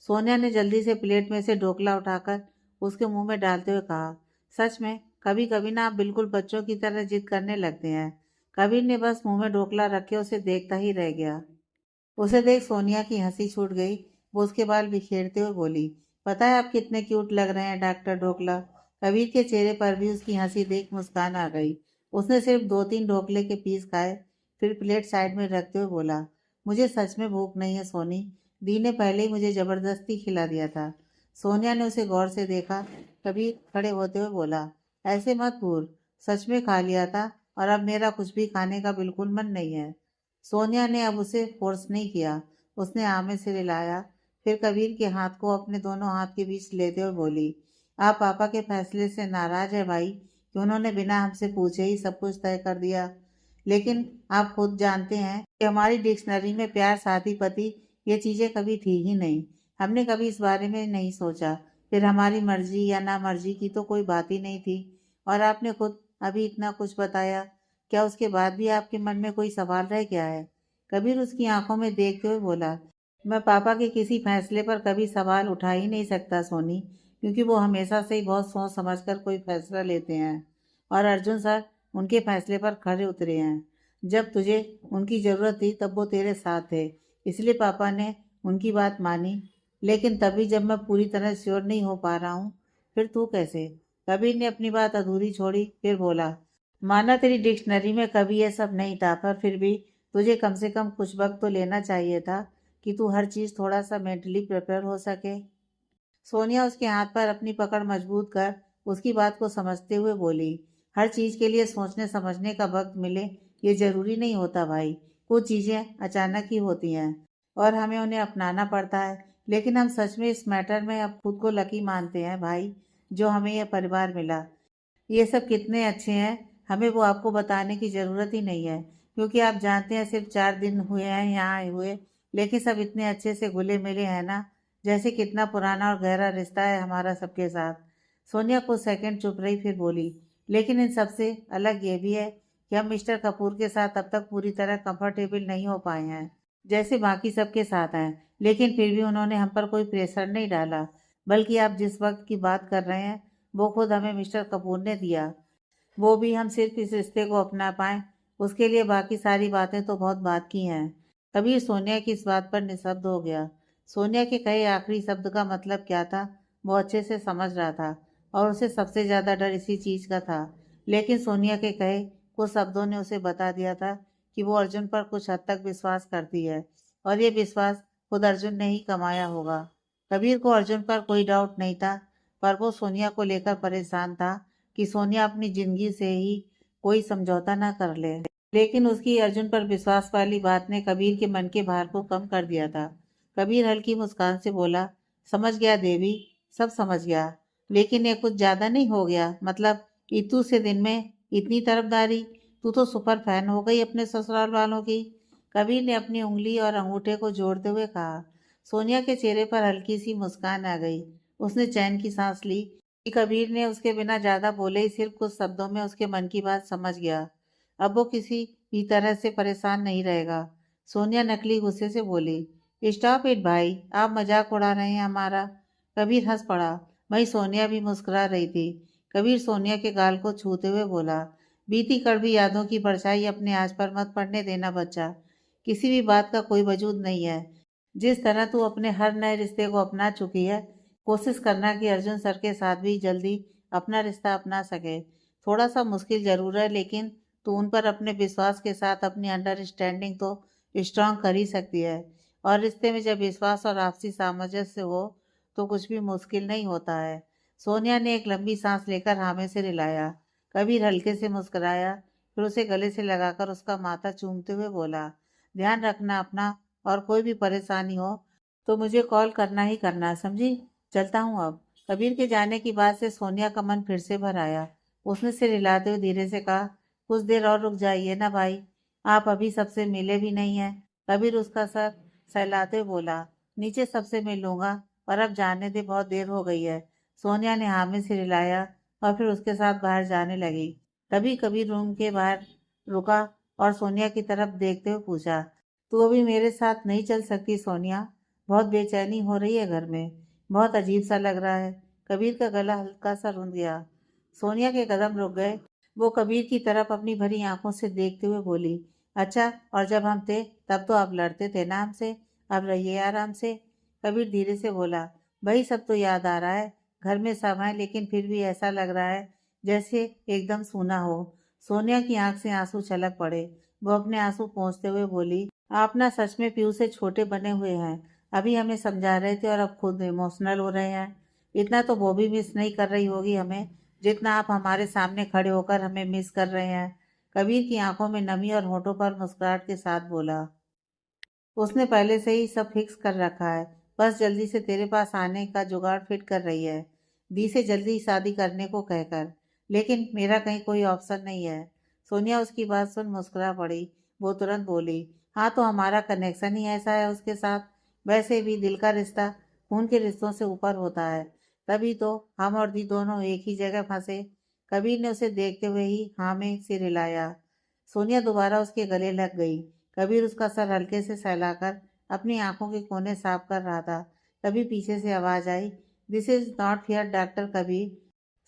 सोनिया ने जल्दी से प्लेट में से ढोकला उठाकर उसके मुंह में डालते हुए कहा, सच में कभी कभी ना आप बिल्कुल बच्चों की तरह जिद करने लगते हैं। कबीर ने बस मुंह में ढोकला रखे उसे देखता ही रह गया। उसे देख सोनिया की हंसी छूट गई। वो उसके बाल बिखेरते हुए बोली, पता है आप कितने क्यूट लग रहे हैं डॉक्टर ढोकला। कबीर के चेहरे पर भी उसकी हंसी देख मुस्कान आ गई। उसने सिर्फ 2-3 ढोकले के पीस खाए, फिर प्लेट साइड में रखते हुए बोला, मुझे सच में भूख नहीं है सोनी, दी ने पहले ही मुझे जबरदस्ती खिला दिया था। सोनिया ने उसे गौर से देखा। कबीर खड़े होते हुए बोला, ऐसे मत भूल, सच में खा लिया था और अब मेरा कुछ भी खाने का बिल्कुल मन नहीं है। सोनिया ने अब उसे फोर्स नहीं किया। उसने आमे से हिलाया, फिर कबीर के हाथ को अपने दोनों हाथ के बीच लेते हुए बोली, आप पापा के फैसले से नाराज है भाई, कि उन्होंने बिना हमसे पूछे ही सब कुछ तय कर दिया। लेकिन आप खुद जानते हैं कि हमारी डिक्शनरी में प्यार, साथी, पति ये चीजें कभी थी ही नहीं। हमने कभी इस बारे में नहीं सोचा। फिर हमारी मर्जी या ना मर्जी की तो कोई बात ही नहीं थी। और आपने खुद अभी इतना कुछ बताया, क्या उसके बाद भी आपके मन में कोई सवाल रह गया है? कबीर उसकी आंखों में देखते हुए बोला, मैं पापा के किसी फैसले पर कभी सवाल उठा ही नहीं सकता सोनी, क्योंकि वो हमेशा से ही बहुत सोच समझ कर कोई फैसला लेते हैं। और अर्जुन सर उनके फैसले पर खरे उतरे हैं। जब तुझे उनकी ज़रूरत थी तब वो तेरे साथ थे, इसलिए पापा ने उनकी बात मानी। लेकिन तभी जब मैं पूरी तरह श्योर नहीं हो पा रहा हूँ, फिर तू कैसे? कबीर ने अपनी बात अधूरी छोड़ी, फिर बोला, माना तेरी डिक्शनरी में कभी ये सब नहीं था, पर फिर भी तुझे कम से कम कुछ वक्त तो लेना चाहिए था कि तू हर चीज़ थोड़ा सा मेंटली प्रिपेयर हो सके। सोनिया उसके हाथ पर अपनी पकड़ मजबूत कर उसकी बात को समझते हुए बोली, हर चीज के लिए सोचने समझने का वक्त मिले ये जरूरी नहीं होता भाई। कुछ चीजें अचानक ही होती हैं और हमें उन्हें अपनाना पड़ता है। लेकिन हम सच में इस मैटर में अब खुद को लकी मानते हैं भाई, जो हमें यह परिवार मिला। ये सब कितने अच्छे हैं, हमें वो आपको बताने की ज़रूरत ही नहीं है, क्योंकि आप जानते हैं सिर्फ 4 दिन हुए हैं यहाँ आए हुए, लेकिन सब इतने अच्छे से घुले मिले हैं ना, जैसे कितना पुराना और गहरा रिश्ता है हमारा सबके साथ। सोनिया कुछ सेकंड चुप रही, फिर बोली, लेकिन इन सबसे अलग ये भी है कि हम मिस्टर कपूर के साथ अब तक पूरी तरह कंफर्टेबल नहीं हो पाए हैं, जैसे बाकी सबके साथ हैं। लेकिन फिर भी उन्होंने हम पर कोई प्रेशर नहीं डाला, बल्कि आप जिस वक्त की बात कर रहे हैं वो खुद हमें मिस्टर कपूर ने दिया। वो भी हम सिर्फ इस रिश्ते को अपना पाएं, उसके लिए बाकी सारी बातें तो बहुत बात की हैं। कबीर सोनिया की इस बात पर निशब्द हो गया। सोनिया के कहे आखिरी शब्द का मतलब क्या था वो अच्छे से समझ रहा था, और उसे सबसे ज़्यादा डर इसी चीज़ का था। लेकिन सोनिया के कहे कुछ शब्दों ने उसे बता दिया था कि वो अर्जुन पर कुछ हद तक विश्वास करती है, और ये विश्वास खुद अर्जुन ने ही कमाया होगा। कबीर को अर्जुन पर कोई डाउट नहीं था, पर वो सोनिया को लेकर परेशान था कि सोनिया अपनी जिंदगी से ही कोई समझौता ना कर ले। लेकिन उसकी अर्जुन पर विश्वास वाली बात ने कबीर के मन के भार को कम कर दिया था। कबीर हल्की मुस्कान से बोला, समझ गया देवी, सब समझ गया, लेकिन ये कुछ ज्यादा नहीं हो गया? मतलब इतू से दिन में इतनी तरफदारी, तू तो सुपर फैन हो गई अपने ससुराल वालों की। कबीर ने अपनी उंगली और अंगूठे को जोड़ते हुए कहा। सोनिया के चेहरे पर हल्की सी मुस्कान आ गई। उसने चैन की सांस ली कि कबीर ने उसके बिना ज्यादा बोले ही सिर्फ कुछ शब्दों में उसके मन की बात समझ गया। अब वो किसी भी तरह से परेशान नहीं रहेगा। सोनिया नकली गुस्से से बोली, स्टॉप इट भाई, आप मजाक उड़ा रहे हैं हमारा। कबीर हंस पड़ा। वहीं सोनिया भी मुस्कुरा रही थी। कबीर सोनिया के गाल को छूते हुए बोला, बीती कड़वी यादों की परछाई अपने आज पर मत पड़ने देना बच्चा। किसी भी बात का कोई वजूद नहीं है। जिस तरह तू अपने हर नए रिश्ते को अपना चुकी है, कोशिश करना कि अर्जुन सर के साथ भी जल्दी अपना रिश्ता अपना सके। थोड़ा सा मुश्किल जरूर है, लेकिन तू उन पर अपने विश्वास के साथ अपनी अंडरस्टैंडिंग तो स्ट्रांग कर ही सकती है। और रिश्ते में जब विश्वास और आपसी सामंजस्य हो तो कुछ भी मुश्किल नहीं होता है। सोनिया ने एक लंबी सांस लेकर हामे से रिलाया। कबीर हल्के से मुस्कुराया, फिर उसे गले से लगाकर उसका माथा चूमते हुए बोला, ध्यान रखना अपना, और कोई भी परेशानी हो तो मुझे कॉल करना ही करना, समझी? चलता हूँ अब। कबीर के जाने की बात से सोनिया का मन फिर से भर आया। उसने सिर हिलाते हुए धीरे से कहा, कुछ देर और रुक जाइए ना भाई, आप अभी सबसे मिले भी नहीं हैं। कबीर उसका सर सहलाते हुए बोला, नीचे सबसे मिल लूंगा, पर अब जाने दे, बहुत देर हो गई है। सोनिया ने हामी से हिलाया और फिर उसके साथ बाहर जाने लगी। तभी कबीर रूम के बाहर रुका और सोनिया की तरफ देखते हुए पूछा, तू अभी मेरे साथ नहीं चल सकती सोनिया? बहुत बेचैनी हो रही है घर में, बहुत अजीब सा लग रहा है। कबीर का गला हल्का सा रुंध गया। सोनिया के कदम रुक गए। वो कबीर की तरफ अपनी भरी आंखों से देखते हुए बोली, अच्छा, और जब हम थे तब तो आप लड़ते थे ना हमसे, अब रहिए आराम से। कबीर धीरे से बोला, वही सब तो याद आ रहा है। घर में सब है, लेकिन फिर भी ऐसा लग रहा है जैसे एकदम सूना हो। सोनिया की आंख से आंसू छलक पड़े। वो अपने आंसू पोंछते हुए बोली, आप ना सच में पीयू से छोटे बने हुए हैं। अभी हमें समझा रहे थे और अब खुद इमोशनल हो रहे हैं। इतना तो वो भी मिस नहीं कर रही होगी हमें, जितना आप हमारे सामने खड़े होकर हमें मिस कर रहे हैं। कबीर की आंखों में नमी और होठों पर मुस्कुराहट के साथ बोला, उसने पहले से ही सब फिक्स कर रखा है, बस जल्दी से तेरे पास आने का जुगाड़ फिट कर रही है, दी से जल्दी शादी करने को कहकर। लेकिन मेरा कहीं कोई ऑप्शन नहीं है। सोनिया उसकी बात सुन मुस्कुरा पड़ी। वो तुरंत बोली, हाँ तो हमारा कनेक्शन ही ऐसा है उसके साथ। वैसे भी दिल का रिश्ता खून के रिश्तों से ऊपर होता है, तभी तो हम और दी दोनों एक ही जगह फंसे। कबीर ने उसे देखते हुए ही हाँ में सिर हिलाया। सोनिया दोबारा उसके गले लग गई। कबीर उसका सर हल्के से सहलाकर अपनी आंखों के कोने साफ कर रहा था। तभी पीछे से आवाज आई, this is not fair doctor Kabir.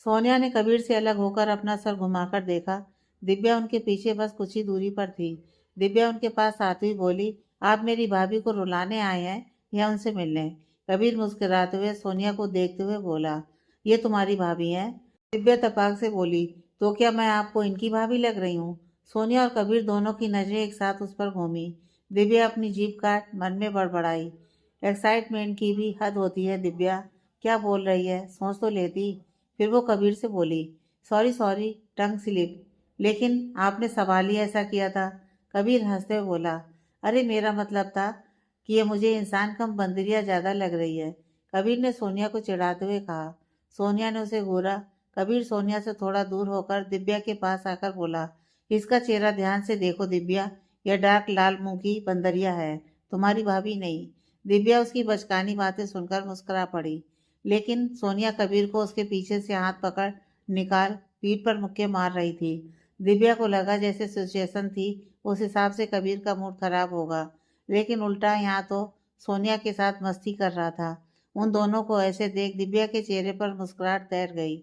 Sonia ने कबीर से अलग होकर अपना सर घुमाकर देखा। दिव्या उनके पीछे बस कुछ ही दूरी पर थी। दिव्या उनके पास आती हुई बोली, आप मेरी भाभी को रुलाने आए हैं या उनसे मिलने? कबीर मुस्कुराते हुए सोनिया को देखते हुए बोला, ये तुम्हारी भाभी है? दिव्या तपाक से बोली, तो क्या मैं आपको इनकी भाभी लग रही हूँ? सोनिया और कबीर दोनों की नजरें एक साथ उस पर घूमी। दिव्या अपनी जीभ काट मन में बड़बड़ाई, एक्साइटमेंट की भी हद होती है दिव्या, क्या बोल रही है, सोच तो लेती। फिर वो कबीर से बोली, सॉरी सॉरी, टंग स्लिप। लेकिन आपने सवाल ही ऐसा किया था। कबीर हंसते हुए बोला, अरे मेरा मतलब था कि ये मुझे इंसान कम बंदरिया ज़्यादा लग रही है। कबीर ने सोनिया को चिढ़ाते हुए कहा। सोनिया ने उसे घूरा। कबीर सोनिया से थोड़ा दूर होकर दिव्या के पास आकर बोला, इसका चेहरा ध्यान से देखो दिव्या, यह डार्क लाल मुंह की बंदरिया है, तुम्हारी भाभी नहीं। दिव्या उसकी बचकानी बातें सुनकर मुस्कुरा पड़ी, लेकिन सोनिया कबीर को उसके पीछे से हाथ पकड़ निकाल पीठ पर मुक्के मार रही थी। दिव्या को लगा जैसे सिचुएशन थी उस हिसाब से कबीर का मूड खराब होगा, लेकिन उल्टा यहाँ तो सोनिया के साथ मस्ती कर रहा था। उन दोनों को ऐसे देख दिव्या के चेहरे पर मुस्कुराहट तैर गई।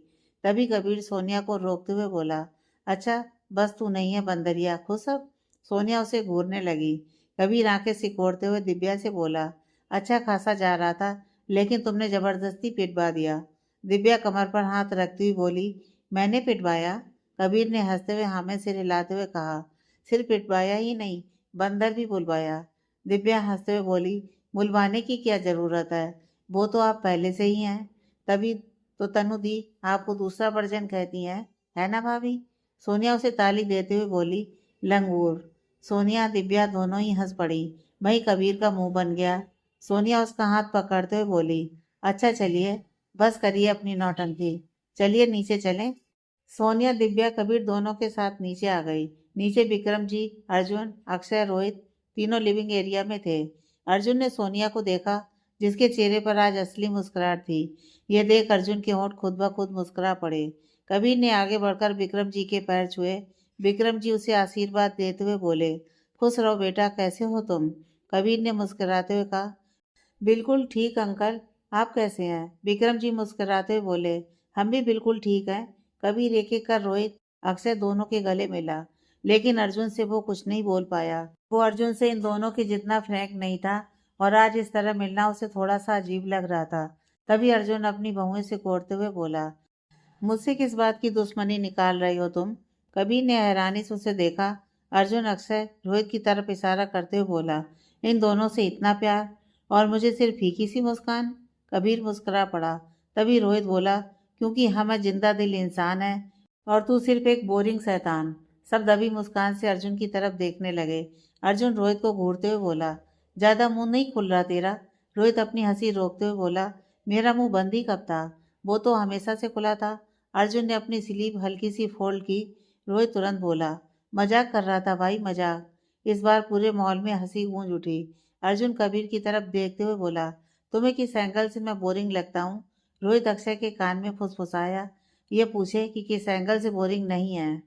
तभी कबीर सोनिया को रोकते हुए बोला, अच्छा बस तू नहीं है बंदरिया, खुश अब। सोनिया उसे घूरने लगी। कबीर आंखें सिकोड़ते हुए दिव्या से बोला, अच्छा खासा जा रहा था, लेकिन तुमने जबरदस्ती पिटवा दिया। दिव्या कमर पर हाथ रखती हुई बोली, मैंने पिटवाया? कबीर ने हंसते हुए हाँ में सिर हिलाते हुए कहा, सिर्फ पिटवाया ही नहीं, बंदर भी बुलवाया। दिव्या हंसते हुए बोली, बुलवाने की क्या जरूरत है, वो तो आप पहले से ही हैं। तभी तो तनु दी आपको दूसरा वर्जन कहती है ना भाभी। सोनिया उसे ताली देते हुए बोली, लंगूर। सोनिया दिव्या दोनों ही हंस पड़ी। वहीं कबीर का मुंह बन गया। सोनिया उसका हाथ पकड़ते हुए बोली, अच्छा चलिए, बस करिए अपनी नौटंकी, चलिए नीचे चलें। सोनिया दिव्या कबीर दोनों के साथ नीचे आ गई। नीचे विक्रम जी, अर्जुन, अक्षय, रोहित तीनों लिविंग एरिया में थे। अर्जुन ने सोनिया को देखा, जिसके चेहरे पर आज असली मुस्कुराहट थी। यह देख अर्जुन के होंठ खुद ब खुद मुस्कुरा पड़े। कबीर ने आगे बढ़कर विक्रम जी के पैर छुए। विक्रम जी उसे आशीर्वाद देते हुए बोले, खुश रहो बेटा, कैसे हो तुम? कबीर ने मुस्कुराते हुए कहा, बिल्कुल ठीक अंकल, आप कैसे हैं? विक्रम जी मुस्कुराते हुए बोले, हम भी बिल्कुल ठीक हैं। कबीर एक एक कर रोहित, अक्षय दोनों के गले मिला, लेकिन अर्जुन से वो कुछ नहीं बोल पाया। वो अर्जुन से इन दोनों के जितना फ्रैंक नहीं था, और आज इस तरह मिलना उसे थोड़ा सा अजीब लग रहा था। तभी अर्जुन अपनी बहुएं से कोड़ते हुए बोला, मुझसे किस बात की दुश्मनी निकाल रही हो तुम? कबीर ने हैरानी से उसे देखा। अर्जुन अक्षय रोहित की तरफ इशारा करते हुए बोला, इन दोनों से इतना प्यार, और मुझे सिर्फ फीकी सी मुस्कान। कबीर मुस्कुरा पड़ा। तभी रोहित बोला, क्योंकि हम जिंदा दिल इंसान है और तू सिर्फ एक बोरिंग शैतान। सब दबी मुस्कान से अर्जुन की तरफ देखने लगे। अर्जुन रोहित को घूरते हुए बोला, ज्यादा मुंह नहीं खुल रहा तेरा? रोहित अपनी हंसी रोकते हुए बोला, मेरा मुंह बंद ही कब था, वो तो हमेशा से खुला था। अर्जुन ने अपनी स्लीव हल्की सी फोल्ड की। रोहित तुरंत बोला, मजाक कर रहा था भाई, मजाक। इस बार पूरे मॉल में हंसी गूंज उठी। अर्जुन कबीर की तरफ देखते हुए बोला, तुम्हें किस एंगल से मैं बोरिंग लगता हूँ? रोहित अक्षय के कान में फुसफुसाया, ये पूछे कि किस एंगल से बोरिंग नहीं है।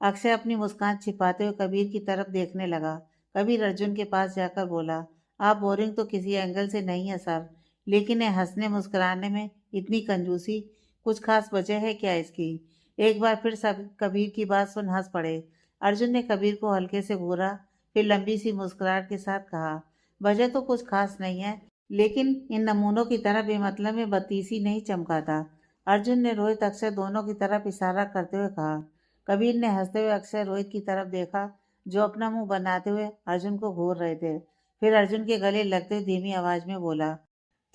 अक्षय अपनी मुस्कान छिपाते हुए कबीर की तरफ देखने लगा। कबीर अर्जुन के पास जाकर बोला, आप बोरिंग तो किसी एंगल से नहीं है सर, लेकिन ये हंसने मुस्कुराने में इतनी कंजूसी, कुछ खास वजह है क्या इसकी? एक बार फिर सब कबीर की बात सुन हंस पड़े। अर्जुन ने कबीर को हल्के से घूरा, फिर लंबी सी मुस्कुराहट के साथ कहा, वजह तो कुछ खास नहीं है, लेकिन इन नमूनों की तरह बेमतलब में बत्तीसी नहीं चमकाता। अर्जुन ने रोहित अक्षय दोनों की तरफ इशारा करते हुए कहा। कबीर ने हंसते हुए अक्षय रोहित की तरफ देखा, जो अपना मुंह बनाते हुए अर्जुन को घूर रहे थे। फिर अर्जुन के गले लगते हुए धीमी आवाज में बोला,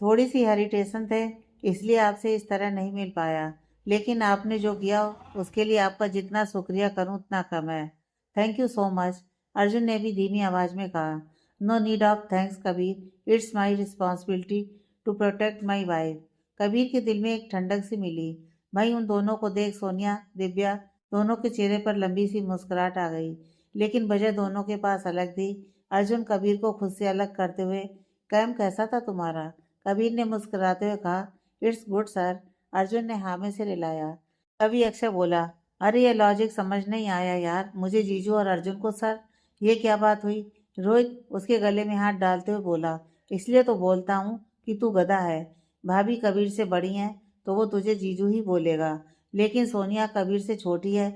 थोड़ी सी हेरिटेशन थे, इसलिए आपसे इस तरह नहीं मिल पाया, लेकिन आपने जो किया उसके लिए आपका जितना शुक्रिया करूं उतना कम है। Thank you so much, Arjun ने भी धीमी आवाज में कहा। No need of thanks Kabir, it's my responsibility to protect my wife. Kabir के दिल में एक ठंडक सी मिली। भाई उन दोनों को देख सोनिया दिव्या दोनों के चेहरे पर लंबी सी मुस्कुराहट आ गई, लेकिन वजह दोनों के पास अलग थी। अर्जुन कबीर को खुद से अलग करते हुए, कैम कैसा था तुम्हारा? कबीर ने मुस्कुराते हुए कहा, इट्स गुड सर। अर्जुन ने हाँ में से हिलाया। तभी अक्षय बोला, अरे ये लॉजिक समझ नहीं आया यार, मुझे जीजू और अर्जुन को सर, ये क्या बात हुई? रोहित उसके गले में हाथ डालते हुए बोला, इसलिए तो बोलता हूँ कि तू गधा है। भाभी कबीर से बड़ी हैं तो वो तुझे जीजू ही बोलेगा, लेकिन सोनिया कबीर से छोटी है,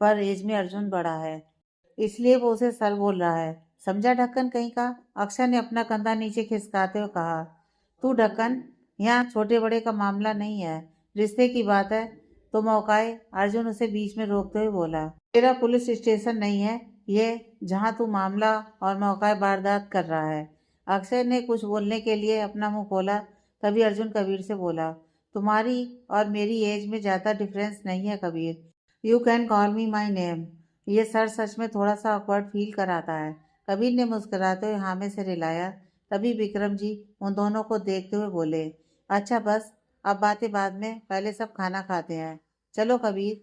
पर एज में अर्जुन बड़ा है, इसलिए वो उसे सर बोल रहा है। समझा ढक्कन कहीं का? अक्षय ने अपना कंधा नीचे खिसकाते हुए कहा, तू ढक्कन, यहाँ छोटे बड़े का मामला नहीं है, रिश्ते की बात है तो मौकाए। अर्जुन उसे बीच में रोकते हुए बोला, तेरा पुलिस स्टेशन नहीं है ये, जहाँ तू मामला और मौकाए वारदात कर रहा है। अक्षय ने कुछ बोलने के लिए अपना मुंह खोला, तभी अर्जुन कबीर से बोला, तुम्हारी और मेरी एज में ज़्यादा डिफरेंस नहीं है Kabir. You can call me my name. ये सर सच में थोड़ा सा ऑकवर्ड फील कराता है। कबीर ने मुस्कुराते हुए हाँ में सिर हिलाया। तभी विक्रम जी उन दोनों को देखते हुए बोले, अच्छा बस, अब बातें बाद में, पहले सब खाना खाते हैं। चलो कबीर।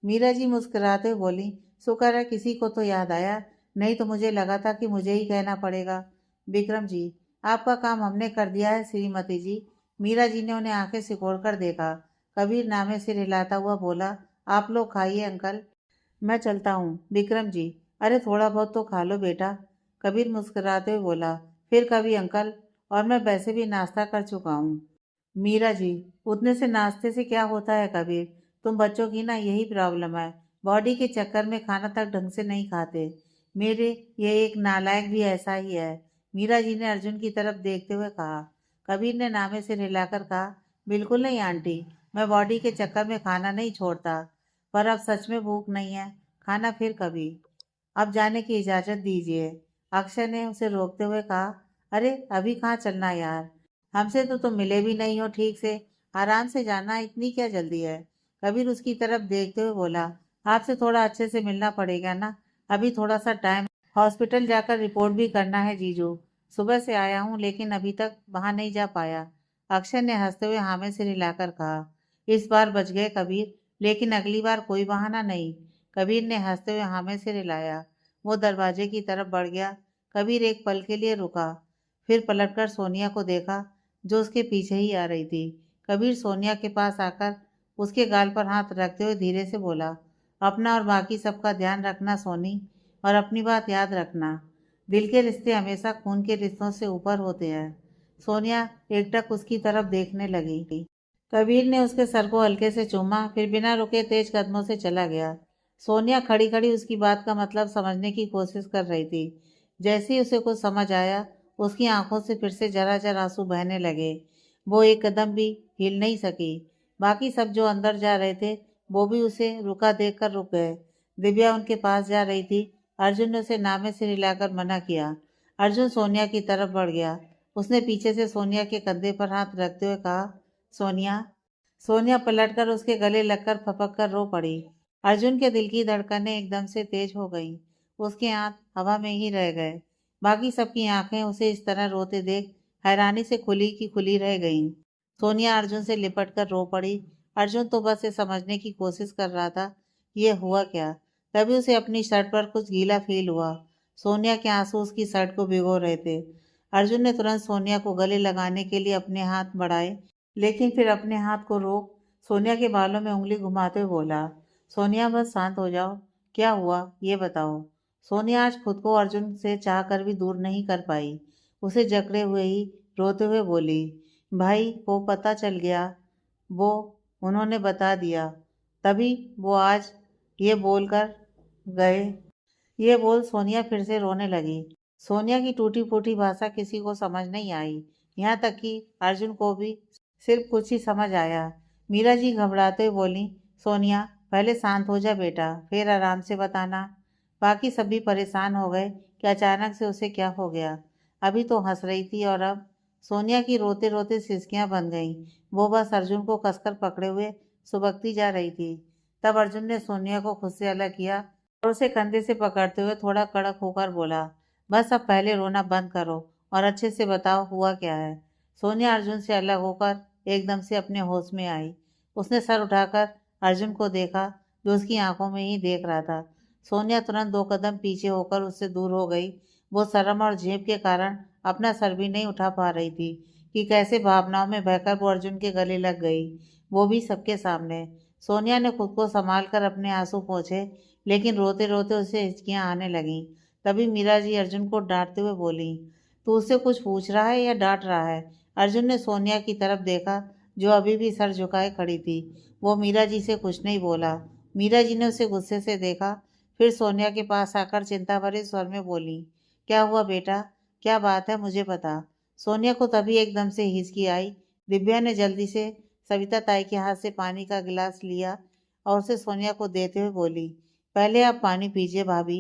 मीरा जी मुस्कुराते हुए बोली, शुक्र है किसी को तो याद आया, नहीं तो मुझे लगा था कि मुझे ही कहना पड़ेगा। विक्रम जी, आपका काम हमने कर दिया है श्रीमती जी। मीरा जी ने उन्हें आंखें सिकोड़ कर देखा। कबीर नामे सिर हिलाता हुआ बोला, आप लोग खाइए अंकल, मैं चलता हूँ। विक्रम जी, अरे थोड़ा बहुत तो खा लो बेटा। कबीर मुस्कुराते हुए बोला, फिर कभी अंकल, और मैं वैसे भी नाश्ता कर चुका हूँ। मीरा जी, उतने से नाश्ते से क्या होता है कबीर, तुम बच्चों की ना यही प्रॉब्लम है, बॉडी के चक्कर में खाना तक ढंग से नहीं खाते। मेरे ये एक नालायक भी ऐसा ही है। मीरा जी ने अर्जुन की तरफ देखते हुए कहा। कबीर ने नामे से हिलाकर कहा, बिल्कुल नहीं आंटी, मैं बॉडी के चक्कर में खाना नहीं छोड़ता, पर अब सच में भूख नहीं है, खाना फिर कभी। अब जाने की इजाज़त दीजिए। अक्षय ने उसे रोकते हुए कहा, अरे अभी कहाँ चलना यार, हमसे तो तुम मिले भी नहीं हो ठीक से, आराम से जाना, इतनी क्या जल्दी है। कबीर उसकी तरफ देखते हुए बोला, आपसे थोड़ा अच्छे से मिलना पड़ेगा ना, अभी थोड़ा सा टाइम, हॉस्पिटल जाकर रिपोर्ट भी करना है जीजू। सुबह से आया हूँ लेकिन अभी तक वहाँ नहीं जा पाया। अक्षय ने हंसते हुए हाँ में सिर हिलाकर कहा, इस बार बच गए कबीर, लेकिन अगली बार कोई बहाना नहीं। कबीर ने हंसते हुए हाँ में सिर हिलाया। वो दरवाजे की तरफ बढ़ गया। कबीर एक पल के लिए रुका, फिर पलटकर सोनिया को देखा जो उसके पीछे ही आ रही थी। कबीर सोनिया के पास आकर उसके गाल पर हाथ रखते हुए धीरे से बोला, अपना और बाकी सबका ध्यान रखना सोनी, और अपनी बात याद रखना, दिल के रिश्ते हमेशा खून के रिश्तों से ऊपर होते हैं। सोनिया एकटक उसकी तरफ देखने लगी। कबीर ने उसके सर को हल्के से चूमा, फिर बिना रुके तेज कदमों से चला गया। सोनिया खड़ी खड़ी उसकी बात का मतलब समझने की कोशिश कर रही थी। जैसे ही उसे कुछ समझ आया, उसकी आंखों से फिर से जरा जरा आंसू बहने लगे। वो एक कदम भी हिल नहीं सकी। बाकी सब जो अंदर जा रहे थे वो भी उसे रुका देखकर रुक गए। दिव्या उनके पास जा रही थी। अर्जुन ने उसे नामे से हिलाकर मना किया। अर्जुन सोनिया की तरफ बढ़ गया। उसने पीछे से सोनिया के कंधे पर हाथ रखते हुए कहा, सोनिया। सोनिया पलटकर उसके गले लगकर फपक कर रो पड़ी। अर्जुन के दिल की धड़कनें एकदम से तेज हो गईं। उसके हाथ हवा में ही रह गए। बाकी सबकी आंखें उसे इस तरह रोते देख हैरानी से खुली की खुली रह गईं। सोनिया अर्जुन से लिपट कर रो पड़ी। अर्जुन तो बस ये समझने की कोशिश कर रहा था ये हुआ क्या। तभी उसे अपनी शर्ट पर कुछ गीला फील हुआ। सोनिया के आंसू उसकी शर्ट को भिगो रहे थे। अर्जुन ने तुरंत सोनिया को गले लगाने के लिए अपने हाथ बढ़ाए, लेकिन फिर अपने हाथ को रोक सोनिया के बालों में उंगली घुमाते हुए बोला, सोनिया बस शांत हो जाओ, क्या हुआ ये बताओ। सोनिया आज खुद को अर्जुन से चाह कर भी दूर नहीं कर पाई। उसे जकड़े हुए ही रोते हुए बोली, भाई वो पता चल गया, वो उन्होंने बता दिया, तभी वो आज ये बोलकर गए। ये बोल सोनिया फिर से रोने लगी। सोनिया की टूटी फूटी भाषा किसी को समझ नहीं आई, यहाँ तक कि अर्जुन को भी सिर्फ कुछ ही समझ आया। मीरा जी घबराते हुए बोली, सोनिया पहले शांत हो जा बेटा, फिर आराम से बताना। बाकी सभी परेशान हो गए कि अचानक से उसे क्या हो गया। अभी तो हंस रही थी और अब सोनिया की रोते रोते सिसकियां बन गईं। वो बस अर्जुन को कसकर पकड़े हुए सुबकती जा रही थी। तब अर्जुन ने सोनिया को खुद से अलग किया और उसे कंधे से पकड़ते हुए थोड़ा कड़क होकर बोला, बस अब पहले रोना बंद करो और अच्छे से बताओ हुआ क्या है। सोनिया अर्जुन से अलग होकर एकदम से अपने होश में आई। उसने सर उठाकर अर्जुन को देखा जो उसकी आंखों में ही देख रहा था। सोनिया तुरंत 2 कदम पीछे होकर उससे दूर हो गई। वो शर्म और झेप के कारण अपना सर भी नहीं उठा पा रही थी कि कैसे भावनाओं में बहकर वो अर्जुन के गले लग गई, वो भी सबके सामने। सोनिया ने खुद को संभाल कर अपने आंसू पोंछे, लेकिन रोते रोते उसे हिचकियां आने लगीं। तभी मीरा जी अर्जुन को डांटते हुए बोली, तू उससे कुछ पूछ रहा है या डांट रहा है। अर्जुन ने सोनिया की तरफ देखा जो अभी भी सर झुकाए खड़ी थी। वो मीरा जी से कुछ नहीं बोला। मीरा जी ने उसे गुस्से से देखा, फिर सोनिया के पास आकर चिंता भरे स्वर में बोली, क्या हुआ बेटा, क्या बात है मुझे बता। सोनिया को तभी एकदम से हिचकी आई। दिव्या ने जल्दी से सविता ताई के हाथ से पानी का गिलास लिया और उसे सोनिया को देते हुए बोली, पहले आप पानी पीजिए भाभी।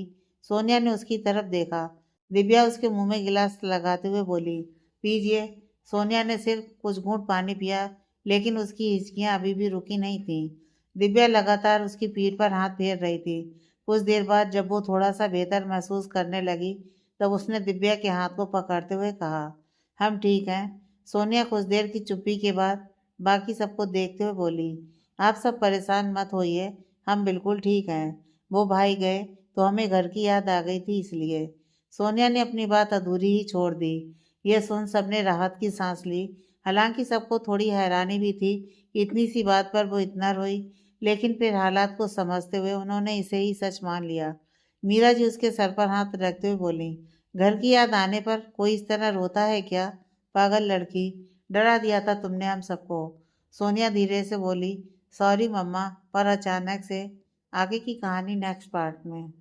सोनिया ने उसकी तरफ देखा। दिव्या उसके मुंह में गिलास लगाते हुए बोली, पीजिए। सोनिया ने सिर्फ कुछ घूंट पानी पिया, लेकिन उसकी हिचकियां अभी भी रुकी नहीं थीं। दिव्या लगातार उसकी पीठ पर हाथ फेर रही थी। कुछ देर बाद जब वो थोड़ा सा बेहतर महसूस करने लगी, तब उसने दिव्या के हाथ को पकड़ते हुए कहा, हम ठीक हैं। सोनिया कुछ देर की चुप्पी के बाद बाकी सबको देखते हुए बोली, आप सब परेशान मत होइए, हम बिल्कुल ठीक हैं। वो भाई गए तो हमें घर की याद आ गई थी इसलिए। सोनिया ने अपनी बात अधूरी ही छोड़ दी। यह सुन सबने राहत की सांस ली। हालांकि सबको थोड़ी हैरानी भी थी कि इतनी सी बात पर वो इतना रोई, लेकिन फिर हालात को समझते हुए उन्होंने इसे ही सच मान लिया। मीरा जी उसके सर पर हाथ रखते हुए बोली, घर की याद आने पर कोई इस तरह रोता है क्या? पागल लड़की, डरा दिया था तुमने हम सबको। सोनिया धीरे से बोली, सॉरी मम्मा, पर अचानक से। आगे की कहानी नेक्स्ट पार्ट में।